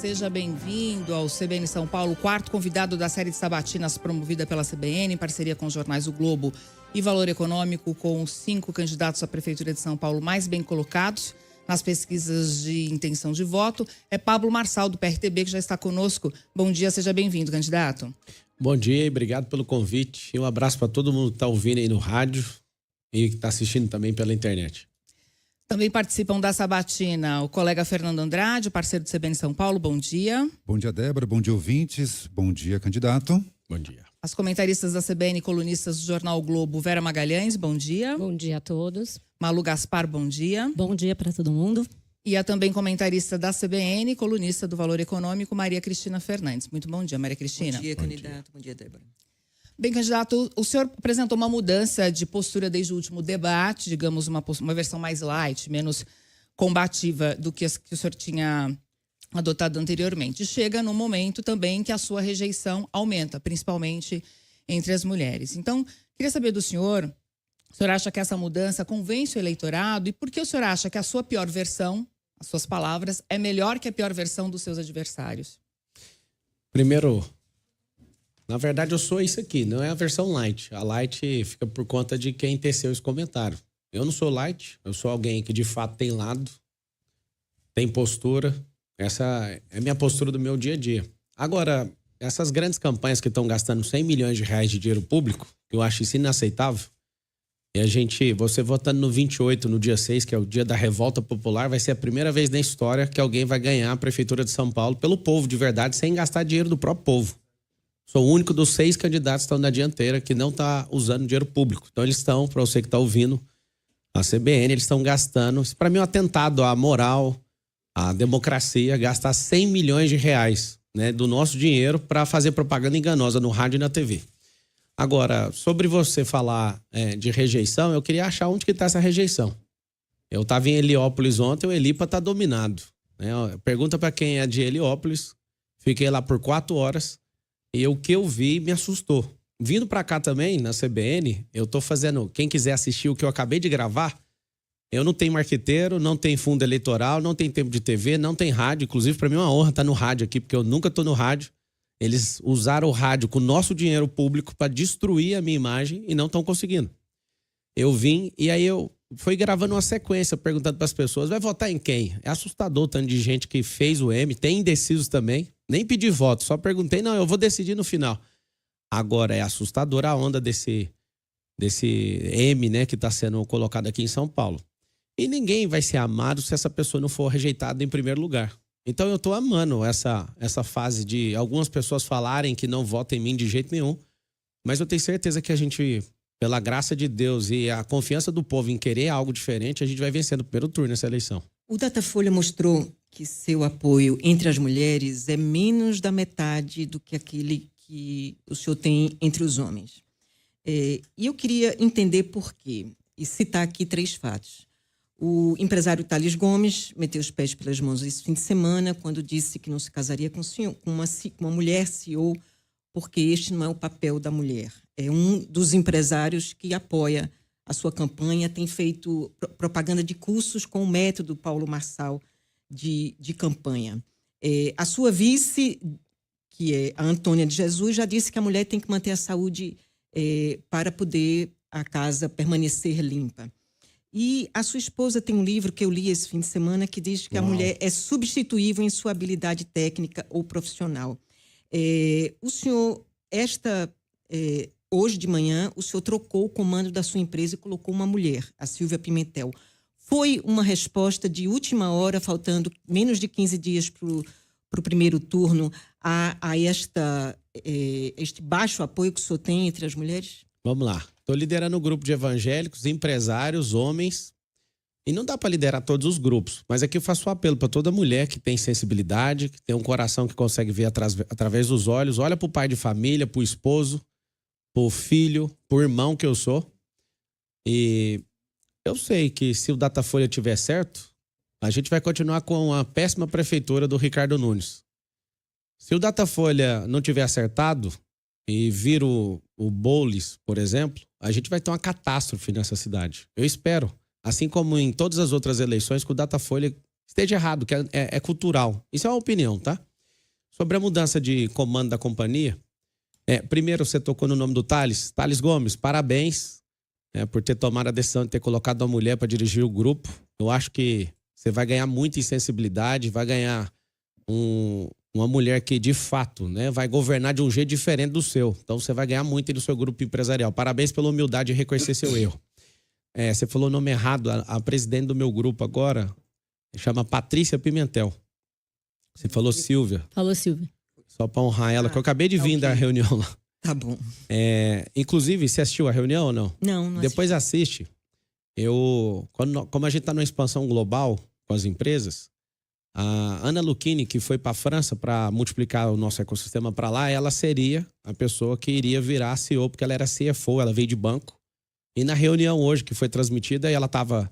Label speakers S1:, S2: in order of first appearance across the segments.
S1: seja bem-vindo ao CBN São Paulo, quarto convidado da série de sabatinas promovida pela CBN, em parceria com os jornais O Globo e Valor Econômico, com os 5 candidatos à Prefeitura de São Paulo mais bem colocados nas pesquisas de intenção de voto. É Pablo Marçal, do PRTB, que já está conosco. Bom dia, seja bem-vindo, candidato.
S2: Bom dia e obrigado pelo convite. E um abraço para todo mundo que está ouvindo aí no rádio e que está assistindo também pela internet.
S1: Também participam da sabatina o colega Fernando Andrade, parceiro do CBN São Paulo. Bom dia.
S3: Bom dia, Débora. Bom dia, ouvintes. Bom dia, candidato.
S2: Bom dia.
S1: As comentaristas da CBN e colunistas do jornal o Globo, Vera Magalhães, bom dia.
S4: Bom dia a todos.
S1: Malu Gaspar, bom dia.
S4: Bom dia para todo mundo.
S1: E a também comentarista da CBN, colunista do Valor Econômico, Maria Cristina Fernandes. Muito bom dia, Maria Cristina.
S5: Bom dia, candidato. Bom dia, Débora.
S1: Bem, candidato, o senhor apresentou uma mudança de postura desde o último debate, digamos, uma versão mais light, menos combativa do que o senhor tinha adotado anteriormente. Chega no momento também que a sua rejeição aumenta, principalmente entre as mulheres. Então, queria saber do senhor, o senhor acha que essa mudança convence o eleitorado e por que o senhor acha que a sua pior versão, as suas palavras, é melhor que a pior versão dos seus adversários?
S2: Primeiro, na verdade eu sou isso aqui, não é a versão light. A light fica por conta de quem teceu esse comentário. Eu não sou light, eu sou alguém que de fato tem lado, tem postura. Essa é a minha postura do meu dia a dia. Agora, essas grandes campanhas que estão gastando 100 milhões de reais de dinheiro público, eu acho isso inaceitável. E você votando no 28, no dia 6, que é o dia da revolta popular, vai ser a primeira vez na história que alguém vai ganhar a Prefeitura de São Paulo pelo povo de verdade, sem gastar dinheiro do próprio povo. Sou o único dos 6 candidatos que estão na dianteira que não está usando dinheiro público. Então eles estão, para você que está ouvindo a CBN, eles estão gastando, isso para mim é um atentado à moral, à democracia, gastar 100 milhões de reais, né, do nosso dinheiro para fazer propaganda enganosa no rádio e na TV. Agora, sobre você falar de rejeição, eu queria achar onde que está essa rejeição. Eu estava em Heliópolis ontem, o Helipa está dominado, né? Pergunta para quem é de Heliópolis, fiquei lá por 4 horas e o que eu vi me assustou. Vindo para cá também, na CBN, eu tô fazendo, quem quiser assistir o que eu acabei de gravar, eu não tenho marqueteiro, não tenho fundo eleitoral, não tenho tempo de TV, não tem rádio. Inclusive, para mim é uma honra estar no rádio aqui, porque eu nunca tô no rádio. Eles usaram o rádio com o nosso dinheiro público para destruir a minha imagem e não estão conseguindo. Eu vim e aí eu fui gravando uma sequência, perguntando para as pessoas, vai votar em quem? É assustador o tanto de gente que fez o M, tem indecisos também. Nem pedi voto, só perguntei, não, eu vou decidir no final. Agora, é assustadora a onda desse M, né, que está sendo colocado aqui em São Paulo. E ninguém vai ser amado se essa pessoa não for rejeitada em primeiro lugar. Então, eu estou amando essa fase de algumas pessoas falarem que não votam em mim de jeito nenhum. Mas eu tenho certeza que a gente, pela graça de Deus e a confiança do povo em querer algo diferente, a gente vai vencer no primeiro turno nessa eleição.
S5: O Datafolha mostrou que seu apoio entre as mulheres é menos da metade do que aquele que o senhor tem entre os homens. E eu queria entender por quê, e citar aqui 3 fatos. O empresário Thales Gomes meteu os pés pelas mãos esse fim de semana quando disse que não se casaria com uma mulher CEO, porque este não é o papel da mulher. É um dos empresários que apoia a sua campanha, tem feito propaganda de cursos com o método Paulo Marçal de campanha. A sua vice, que é a Antônia de Jesus, já disse que a mulher tem que manter a saúde para poder a casa permanecer limpa. E a sua esposa tem um livro que eu li esse fim de semana que diz que a mulher é substituível em sua habilidade técnica ou profissional. O senhor, hoje de manhã, o senhor trocou o comando da sua empresa e colocou uma mulher, a Silvia Pimentel. Foi uma resposta de última hora, faltando menos de 15 dias para o primeiro turno, a este baixo apoio que o senhor tem entre as mulheres?
S2: Vamos lá. Estou liderando um grupo de evangélicos, empresários, homens. E não dá para liderar todos os grupos. Mas aqui eu faço um apelo para toda mulher que tem sensibilidade, que tem um coração que consegue ver através dos olhos. Olha para o pai de família, para o esposo, para o filho, para o irmão que eu sou. E eu sei que se o Datafolha tiver certo, a gente vai continuar com a péssima prefeitura do Ricardo Nunes. Se o Datafolha não tiver acertado e vir o Boulos, por exemplo, a gente vai ter uma catástrofe nessa cidade. Eu espero, assim como em todas as outras eleições, que o Datafolha esteja errado, que é cultural. Isso é uma opinião, tá? Sobre a mudança de comando da companhia, primeiro você tocou no nome do Thales. Thales Gomes, parabéns por ter tomado a decisão de ter colocado uma mulher para dirigir o grupo. Eu acho que você vai ganhar muita em sensibilidade, vai ganhar uma mulher que, de fato, né, vai governar de um jeito diferente do seu. Então, você vai ganhar muito do seu grupo empresarial. Parabéns pela humildade de reconhecer seu erro. Você falou o nome errado. A presidente do meu grupo agora chama Patrícia Pimentel. Você falou Silvia.
S4: Falou, Silvia.
S2: Só para honrar ela, que eu acabei de vir da reunião lá.
S5: Tá bom.
S2: Inclusive, você assistiu a reunião ou não?
S5: Não
S2: Depois assiste. Como a gente está numa expansão global com as empresas, a Ana Lucchini, que foi para a França para multiplicar o nosso ecossistema para lá, ela seria a pessoa que iria virar CEO, porque ela era CFO, ela veio de banco. E na reunião hoje, que foi transmitida, e ela estava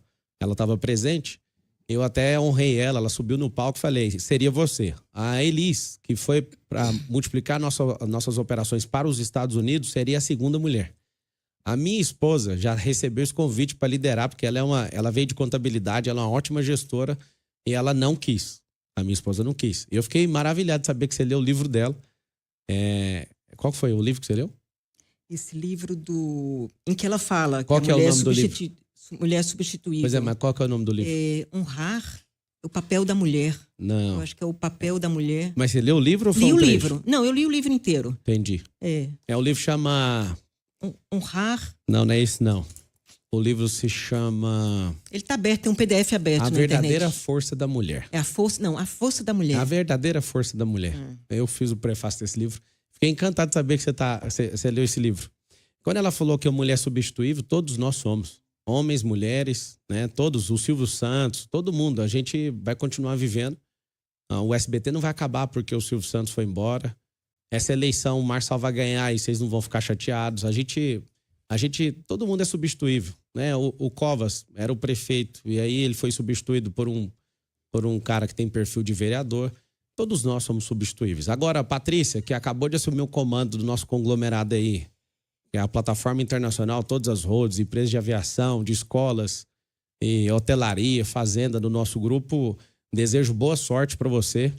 S2: presente, eu até honrei ela subiu no palco e falei, seria você. A Elis, que foi para multiplicar nossas operações para os Estados Unidos, seria a segunda mulher. A minha esposa já recebeu esse convite para liderar, porque ela veio de contabilidade, ela é uma ótima gestora, e ela não quis. A minha esposa não quis. Eu fiquei maravilhado de saber que você leu o livro dela. Qual foi o livro que você leu?
S5: Esse livro em que ela fala
S2: qual
S5: que a
S2: mulher
S5: mulher
S2: é o nome do livro?
S5: Mulher substituível.
S2: Pois mas qual que é o nome do livro?
S5: Honrar o papel da mulher.
S2: Não.
S5: Eu acho que é o papel da mulher.
S2: Mas você leu o livro ou foi
S5: Li
S2: um
S5: o
S2: trecho?
S5: livro. Não, eu li o livro inteiro.
S2: Entendi. O livro chama...
S5: Honrar...
S2: Não é esse não. O livro se chama...
S5: Ele está aberto, tem um PDF aberto
S2: A
S5: na
S2: Verdadeira
S5: internet.
S2: Força da Mulher.
S5: A Força da Mulher.
S2: A Verdadeira Força da Mulher. Eu fiz o prefácio desse livro. Fiquei encantado de saber que você leu esse livro. Quando ela falou que a mulher é substituível, todos nós somos. Homens, mulheres, né? Todos, o Silvio Santos, todo mundo. A gente vai continuar vivendo. O SBT não vai acabar porque o Silvio Santos foi embora. Essa eleição, o Marçal vai ganhar e vocês não vão ficar chateados. Todo mundo é substituível, né? O Covas era o prefeito e aí ele foi substituído por um cara que tem perfil de vereador. Todos nós somos substituíveis. Agora, a Patrícia, que acabou de assumir o comando do nosso conglomerado aí, que é a plataforma internacional, todas as roads, empresas de aviação, de escolas, e hotelaria, fazenda do nosso grupo, desejo boa sorte para você.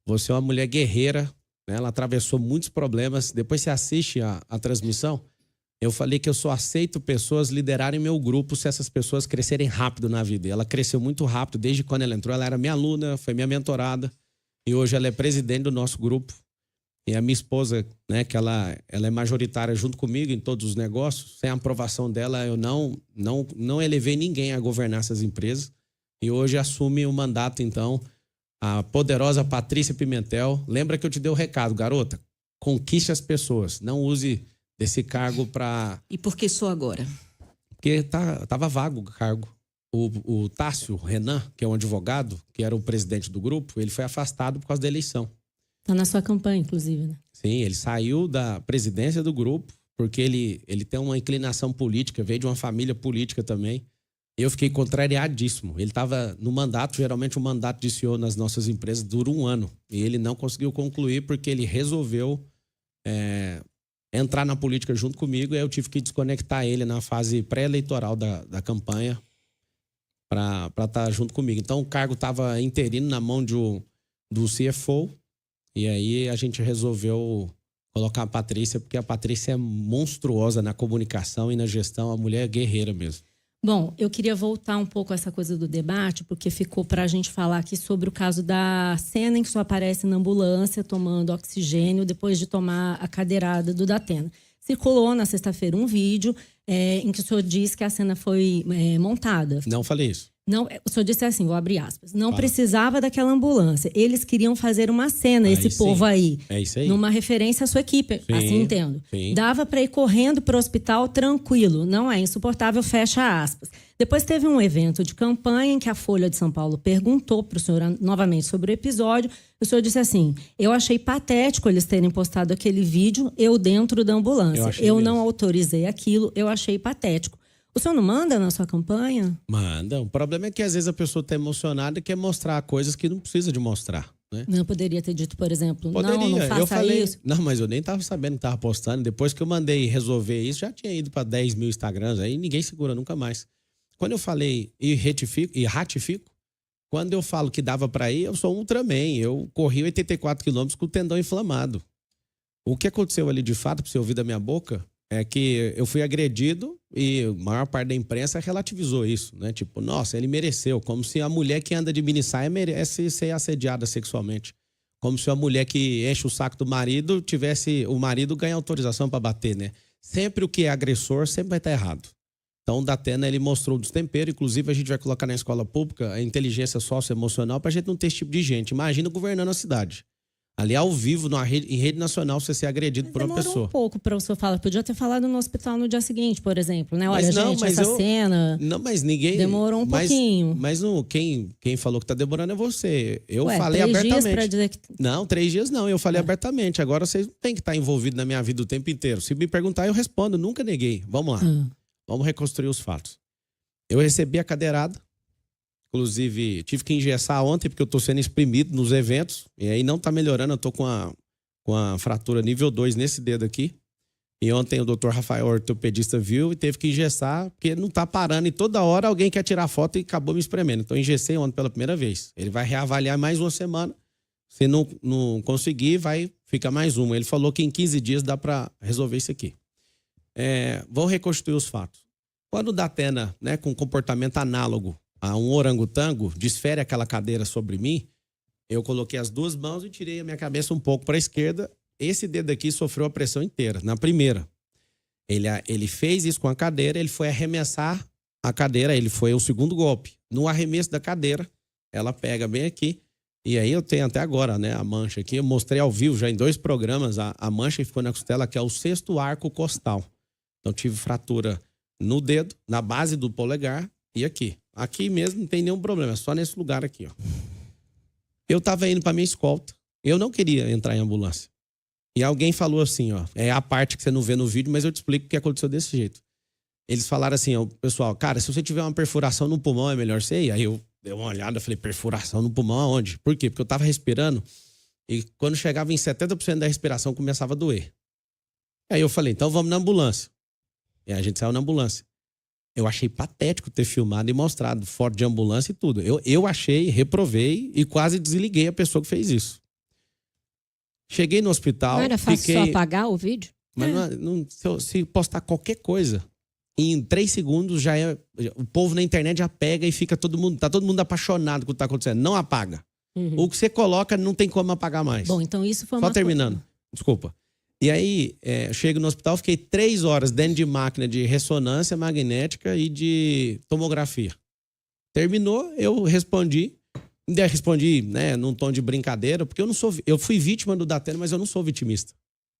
S2: Você é uma mulher guerreira, né? Ela atravessou muitos problemas. Depois você assiste a transmissão. Eu falei que eu só aceito pessoas liderarem meu grupo se essas pessoas crescerem rápido na vida. E ela cresceu muito rápido. Desde quando ela entrou, ela era minha aluna, foi minha mentorada. E hoje ela é presidente do nosso grupo. E a minha esposa, né, que ela é majoritária junto comigo em todos os negócios. Sem a aprovação dela, eu não elevei ninguém a governar essas empresas. E hoje assume o mandato, então, a poderosa Patrícia Pimentel. Lembra que eu te dei o recado, garota? Conquiste as pessoas. Não use desse cargo para...
S5: E por que só agora?
S2: Porque tava vago o cargo. O Tássio Renan, que é um advogado, que era o presidente do grupo, ele foi afastado por causa da eleição.
S4: Tá na sua campanha, inclusive, né?
S2: Sim, ele saiu da presidência do grupo, porque ele tem uma inclinação política, veio de uma família política também. Eu fiquei contrariadíssimo. Ele estava no mandato, geralmente o mandato de CEO nas nossas empresas dura 1 ano. E ele não conseguiu concluir porque ele resolveu entrar na política junto comigo, e aí eu tive que desconectar ele na fase pré-eleitoral da campanha para estar junto comigo. Então o cargo estava interino na mão do CFO, e aí a gente resolveu colocar a Patrícia, porque a Patrícia é monstruosa na comunicação e na gestão, a mulher é guerreira mesmo.
S4: Bom, eu queria voltar um pouco a essa coisa do debate, porque ficou para a gente falar aqui sobre o caso da cena em que o senhor aparece na ambulância tomando oxigênio depois de tomar a cadeirada do Datena. Circulou na sexta-feira um vídeo em que o senhor disse que a cena foi montada.
S2: Não falei isso.
S4: Não, o senhor disse assim, vou abrir aspas, não precisava daquela ambulância. Eles queriam fazer uma cena, esse povo aí.
S2: É isso aí.
S4: Numa referência à sua equipe,
S2: Sim,
S4: assim entendo.
S2: sim.
S4: Dava para ir correndo para o hospital tranquilo, não é insuportável, fecha aspas. Depois teve um evento de campanha em que a Folha de São Paulo perguntou para o senhor novamente sobre o episódio. O senhor disse assim, eu achei patético eles terem postado aquele vídeo, eu dentro da ambulância. Eu não autorizei aquilo, eu achei patético. O senhor não manda na sua campanha?
S2: Manda. O problema é que às vezes a pessoa está emocionada e quer mostrar coisas que não precisa de mostrar, né?
S4: Não poderia ter dito, por exemplo,
S2: Poderia.
S4: não faça
S2: eu falei,
S4: isso.
S2: Não, mas eu nem estava sabendo que estava postando. Depois que eu mandei resolver isso, já tinha ido para 10 mil Instagrams. Aí ninguém segura nunca mais. Quando eu falei e ratifico, Quando eu falo que dava para ir, eu sou um Ultraman. Eu corri 84 quilômetros com o tendão inflamado. O que aconteceu ali de fato, para você ouvir da minha boca, é que eu fui agredido e a maior parte da imprensa relativizou isso, né? Tipo, nossa, ele mereceu. Como se a mulher que anda de minissaia merece ser assediada sexualmente. Como se a mulher que enche o saco do marido tivesse o marido ganha autorização para bater, né? Sempre o que é agressor sempre vai estar errado. Então, o Datena, ele mostrou o destempero. Inclusive, a gente vai colocar na escola pública a inteligência socioemocional para a gente não ter esse tipo de gente. Imagina governando a cidade. Ali ao vivo, em rede nacional, você ser agredido por uma pessoa.
S4: Demorou um pouco para o senhor falar. Podia ter falado no hospital no dia seguinte, por exemplo, né? Olha,
S2: Mas não,
S4: gente,
S2: mas
S4: essa cena...
S2: Não, mas ninguém...
S4: Demorou um pouquinho.
S2: Mas não, quem falou que tá demorando é você. Eu
S4: Ué,
S2: falei
S4: 3
S2: abertamente.
S4: dias pra dizer que...
S2: Não, 3 dias não. Eu falei abertamente. Agora vocês não têm que estar envolvidos na minha vida o tempo inteiro. Se me perguntar, eu respondo. Nunca neguei. Vamos lá. Vamos reconstruir os fatos. Eu recebi a cadeirada. Inclusive, tive que engessar ontem, porque eu tô sendo exprimido nos eventos. E aí não tá melhorando. Eu tô com a fratura nível 2 nesse dedo aqui. E ontem o doutor Rafael, ortopedista, viu e teve que engessar, porque não tá parando. E toda hora alguém quer tirar foto e acabou me espremendo. Então, eu engessei ontem pela primeira vez. Ele vai reavaliar mais uma semana. Se não conseguir, vai ficar mais uma. Ele falou que em 15 dias dá para resolver isso aqui. Vou reconstruir os fatos. Quando o Datena, né, com comportamento análogo a um orangotango, desfere aquela cadeira sobre mim, eu coloquei as 2 mãos e tirei a minha cabeça um pouco para a esquerda. Esse dedo aqui sofreu a pressão inteira. Na primeira, ele fez isso com a cadeira, ele foi arremessar a cadeira, ele foi o segundo golpe. No arremesso da cadeira, ela pega bem aqui. E aí eu tenho até agora, né, a mancha aqui. Eu mostrei ao vivo já em 2 programas a mancha que ficou na costela, que é o 6º arco costal. Então tive fratura no dedo, na base do polegar e aqui. Aqui mesmo não tem nenhum problema, é só nesse lugar aqui, ó. Eu tava indo pra minha escolta. Eu não queria entrar em ambulância. E alguém falou assim, ó, é a parte que você não vê no vídeo, mas eu te explico o que aconteceu desse jeito. Eles falaram assim, ó, pessoal, cara, se você tiver uma perfuração no pulmão, é melhor você ir. Aí eu dei uma olhada, falei, perfuração no pulmão aonde? Por quê? Porque eu tava respirando e quando chegava em 70% da respiração começava a doer. Aí eu falei, então vamos na ambulância. E aí a gente saiu na ambulância. Eu achei patético ter filmado e mostrado foto de ambulância e tudo. Eu achei, reprovei e quase desliguei a pessoa que fez isso. Cheguei no hospital...
S6: Não era fácil só apagar o vídeo?
S2: Mas se postar qualquer coisa, em 3 segundos o povo na internet já pega e fica tá todo mundo apaixonado com o que tá acontecendo. Não apaga. O que você coloca não tem como apagar mais.
S4: Bom, então isso foi
S2: Só terminando. Desculpa. E aí, chego no hospital, fiquei 3 horas dentro de máquina de ressonância magnética e de tomografia. Terminou, eu respondi, né, num tom de brincadeira, porque eu fui vítima do Datena, mas eu não sou vitimista.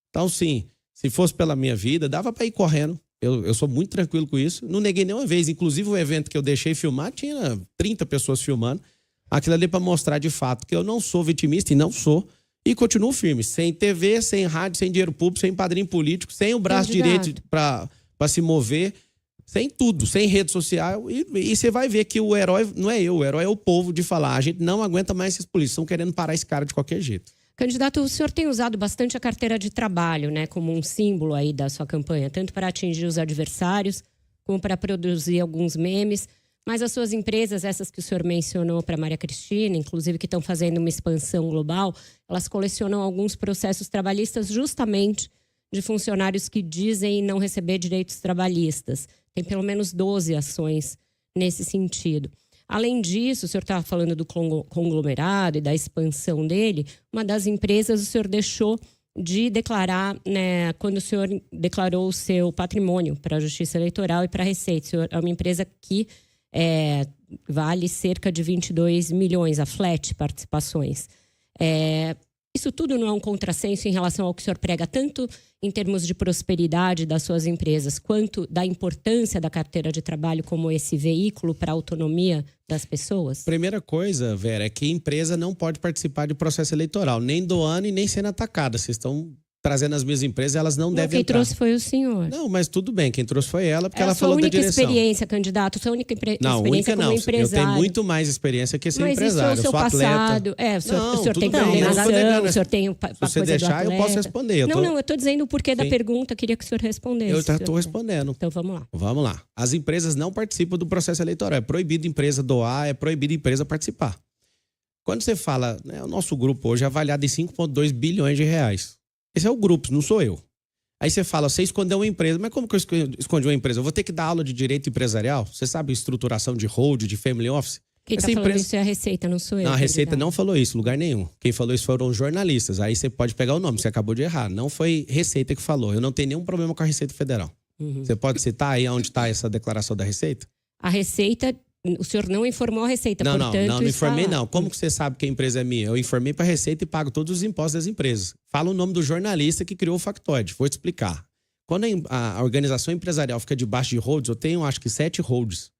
S2: Então, sim, se fosse pela minha vida, dava para ir correndo. Eu sou muito tranquilo com isso. Não neguei nenhuma vez. Inclusive, o evento que eu deixei filmar, tinha 30 pessoas filmando. Aquilo ali para mostrar de fato que eu não sou vitimista e não sou. E continuo firme, sem TV, sem rádio, sem dinheiro público, sem padrinho político, sem o braço direito para se mover, sem tudo, sem rede social. E você vai ver que o herói não é eu, o herói é o povo de falar. A gente não aguenta mais esses políticos, estão querendo parar esse cara de qualquer jeito.
S6: Candidato, o senhor tem usado bastante a carteira de trabalho, né, como um símbolo aí da sua campanha, tanto para atingir os adversários, como para produzir alguns memes. Mas as suas empresas, essas que o senhor mencionou para Maria Cristina, inclusive que estão fazendo uma expansão global, elas colecionam alguns processos trabalhistas justamente de funcionários que dizem não receber direitos trabalhistas. Tem pelo menos 12 ações nesse sentido. Além disso, o senhor estava falando do conglomerado e da expansão dele. Uma das empresas o senhor deixou de declarar, né, quando o senhor declarou o seu patrimônio para a Justiça Eleitoral e para a Receita. O senhor é uma empresa que vale cerca de 22 milhões, a Flat Participações. Isso tudo não é um contrassenso em relação ao que o senhor prega, tanto em termos de prosperidade das suas empresas, quanto da importância da carteira de trabalho como esse veículo para a autonomia das pessoas?
S2: Primeira coisa, Vera, é que a empresa não pode participar de processo eleitoral, nem do ano e nem sendo atacada. Vocês estão trazendo as minhas empresas, elas não devem
S6: Quem
S2: entrar.
S6: trouxe foi o senhor.
S2: Não, mas tudo bem, quem trouxe foi ela, porque
S6: É
S2: ela
S6: a sua
S2: falou da
S6: única
S2: direção.
S6: experiência, candidato, sua única
S2: Não,
S6: experiência
S2: única
S6: como
S2: não.
S6: empresário.
S2: Eu tenho muito mais experiência que ser
S6: Mas
S2: empresário.
S6: isso é o seu
S2: eu sou
S6: passado.
S2: atleta.
S6: O senhor
S2: Tudo
S6: tem
S2: bem, eu não tô
S6: coordenação,
S2: negando.
S6: o senhor tem a
S2: Se você
S6: coisa do
S2: deixar, eu posso
S6: atleta.
S2: responder.
S6: Não, eu tô dizendo o porquê da
S2: Sim.
S6: pergunta, queria que o senhor respondesse.
S2: Eu já
S6: senhor.
S2: estou respondendo.
S6: Então vamos lá.
S2: Vamos lá. As empresas não participam do processo eleitoral. É proibido a empresa doar, é proibido a empresa participar. Quando você fala, né, o nosso grupo hoje é avaliado em 5,2 bilhões de reais. Esse é o grupo, não sou eu. Aí você fala, você escondeu uma empresa. Mas como que eu escondi uma empresa? Eu vou ter que dar aula de direito empresarial? Você sabe estruturação de hold, de family office?
S6: Quem está falando isso é a Receita, não sou eu.
S2: Não, a Receita
S6: candidato.
S2: não falou isso, lugar nenhum. Quem falou isso foram jornalistas. Aí você pode pegar o nome, você acabou de errar. Não foi Receita que falou. Eu não tenho nenhum problema com a Receita Federal. Você pode citar aí onde está essa declaração da Receita?
S6: A Receita, o senhor não informou a Receita,
S2: Não
S6: portanto...
S2: informei
S6: está lá.
S2: não. Como que você sabe que a empresa é minha? Eu informei para a Receita e pago todos os impostos das empresas. Fala o nome do jornalista que criou o factoide. Vou te explicar. Quando a organização empresarial fica debaixo de holds, eu tenho acho que 7 holds.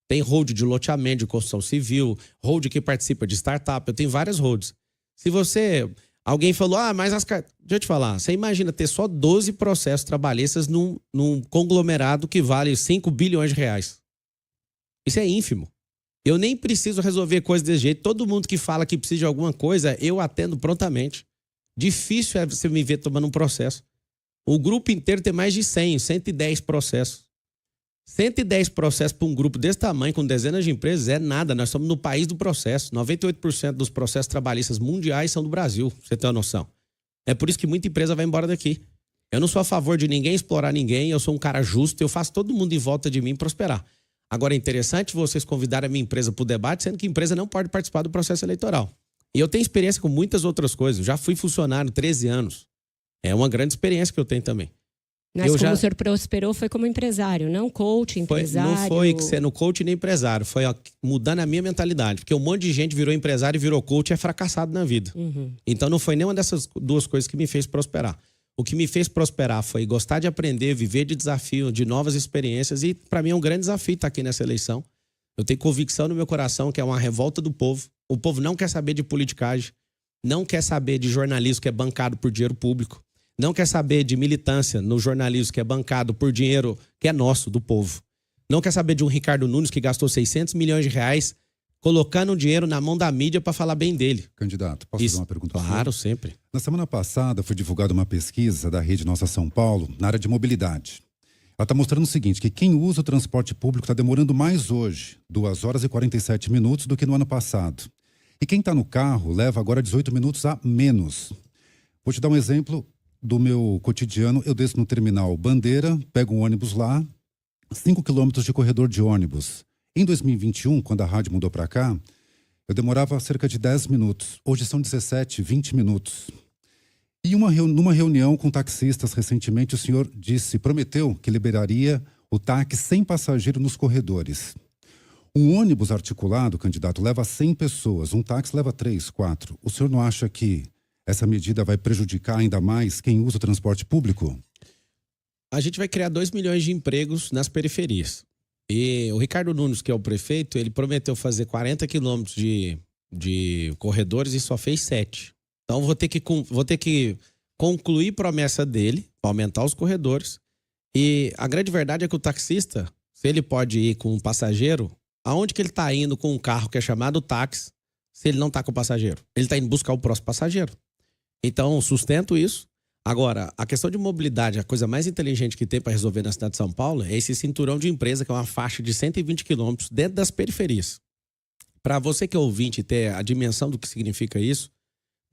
S2: Tem hold de loteamento, de construção civil, hold que participa de startup, eu tenho várias holds. Se você... Alguém falou, mas as cartas... Deixa eu te falar, você imagina ter só 12 processos trabalhistas num conglomerado que vale 5 bilhões de reais. Isso é ínfimo. Eu nem preciso resolver coisas desse jeito. Todo mundo que fala que precisa de alguma coisa, eu atendo prontamente. Difícil é você me ver tomando um processo. O grupo inteiro tem mais de 100, 110 processos. 110 processos para um grupo desse tamanho, com dezenas de empresas, é nada. Nós estamos no país do processo. 98% dos processos trabalhistas mundiais são do Brasil, pra você ter uma noção. É por isso que muita empresa vai embora daqui. Eu não sou a favor de ninguém explorar ninguém, eu sou um cara justo, eu faço todo mundo em volta de mim prosperar. Agora é interessante vocês convidarem a minha empresa para o debate, sendo que a empresa não pode participar do processo eleitoral. E eu tenho experiência com muitas outras coisas. Eu já fui funcionário 13 anos. É uma grande experiência que eu tenho também.
S6: Mas como o senhor prosperou foi como empresário, não coach, empresário.
S2: Não foi sendo coach nem empresário, foi mudando a minha mentalidade. Porque um monte de gente virou empresário e virou coach e é fracassado na vida. Então não foi nenhuma dessas duas coisas que me fez prosperar. O que me fez prosperar foi gostar de aprender, viver de desafio, de novas experiências. E para mim é um grande desafio estar aqui nessa eleição. Eu tenho convicção no meu coração que é uma revolta do povo. O povo não quer saber de politicagem, não quer saber de jornalismo que é bancado por dinheiro público. Não quer saber de militância no jornalismo que é bancado por dinheiro que é nosso, do povo. Não quer saber de um Ricardo Nunes que gastou 600 milhões de reais colocando dinheiro na mão da mídia para falar bem dele.
S3: Candidato, posso fazer uma pergunta?
S2: Claro, sempre.
S3: Na semana passada foi divulgada uma pesquisa da Rede Nossa São Paulo na área de mobilidade. Ela está mostrando o seguinte, que quem usa o transporte público está demorando mais hoje, 2 horas e 47 minutos, do que no ano passado. E quem está no carro leva agora 18 minutos a menos. Vou te dar um exemplo do meu cotidiano. Eu desço no terminal Bandeira, pego um ônibus lá, 5 quilômetros de corredor de ônibus. Em 2021, quando a rádio mudou para cá, eu demorava cerca de 10 minutos. Hoje são 17, 20 minutos. E numa reunião com taxistas recentemente, o senhor prometeu que liberaria o táxi sem passageiro nos corredores. Um ônibus articulado, candidato, leva 100 pessoas. Um táxi leva 3, 4. O senhor não acha que essa medida vai prejudicar ainda mais quem usa o transporte público?
S2: A gente vai criar 2 milhões de empregos nas periferias. E o Ricardo Nunes, que é o prefeito, ele prometeu fazer 40 quilômetros de corredores e só fez 7. Então vou ter que concluir promessa dele para aumentar os corredores. E a grande verdade é que o taxista, se ele pode ir com um passageiro, aonde que ele está indo com um carro que é chamado táxi, se ele não está com o passageiro? Ele está indo buscar o próximo passageiro. Então, sustento isso. Agora, a questão de mobilidade, a coisa mais inteligente que tem para resolver na cidade de São Paulo é esse cinturão de empresa, que é uma faixa de 120 quilômetros dentro das periferias. Para você que é ouvinte ter a dimensão do que significa isso,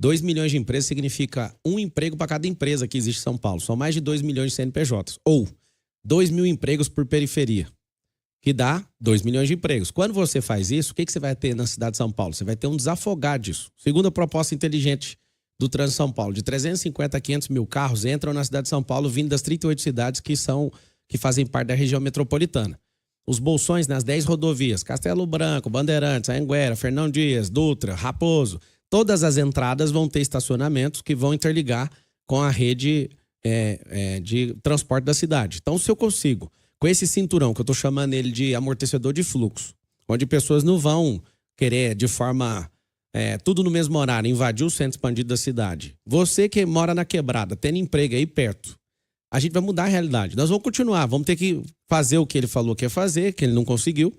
S2: 2 milhões de empresas significa um emprego para cada empresa que existe em São Paulo. São mais de 2 milhões de CNPJs. Ou 2 mil empregos por periferia, que dá 2 milhões de empregos. Quando você faz isso, o que você vai ter na cidade de São Paulo? Você vai ter um desafogar disso. Segunda proposta inteligente do Trânsito São Paulo, de 350 a 500 mil carros entram na cidade de São Paulo vindo das 38 cidades que fazem parte da região metropolitana. Os bolsões nas 10 rodovias, Castelo Branco, Bandeirantes, Anhanguera, Fernão Dias, Dutra, Raposo, todas as entradas vão ter estacionamentos que vão interligar com a rede de transporte da cidade. Então, se eu consigo, com esse cinturão, que eu estou chamando ele de amortecedor de fluxo, onde pessoas não vão querer de forma tudo no mesmo horário, invadiu o centro expandido da cidade. Você que mora na quebrada, tendo emprego aí perto, a gente vai mudar a realidade. Nós vamos continuar, vamos ter que fazer o que ele falou que ia fazer, que ele não conseguiu.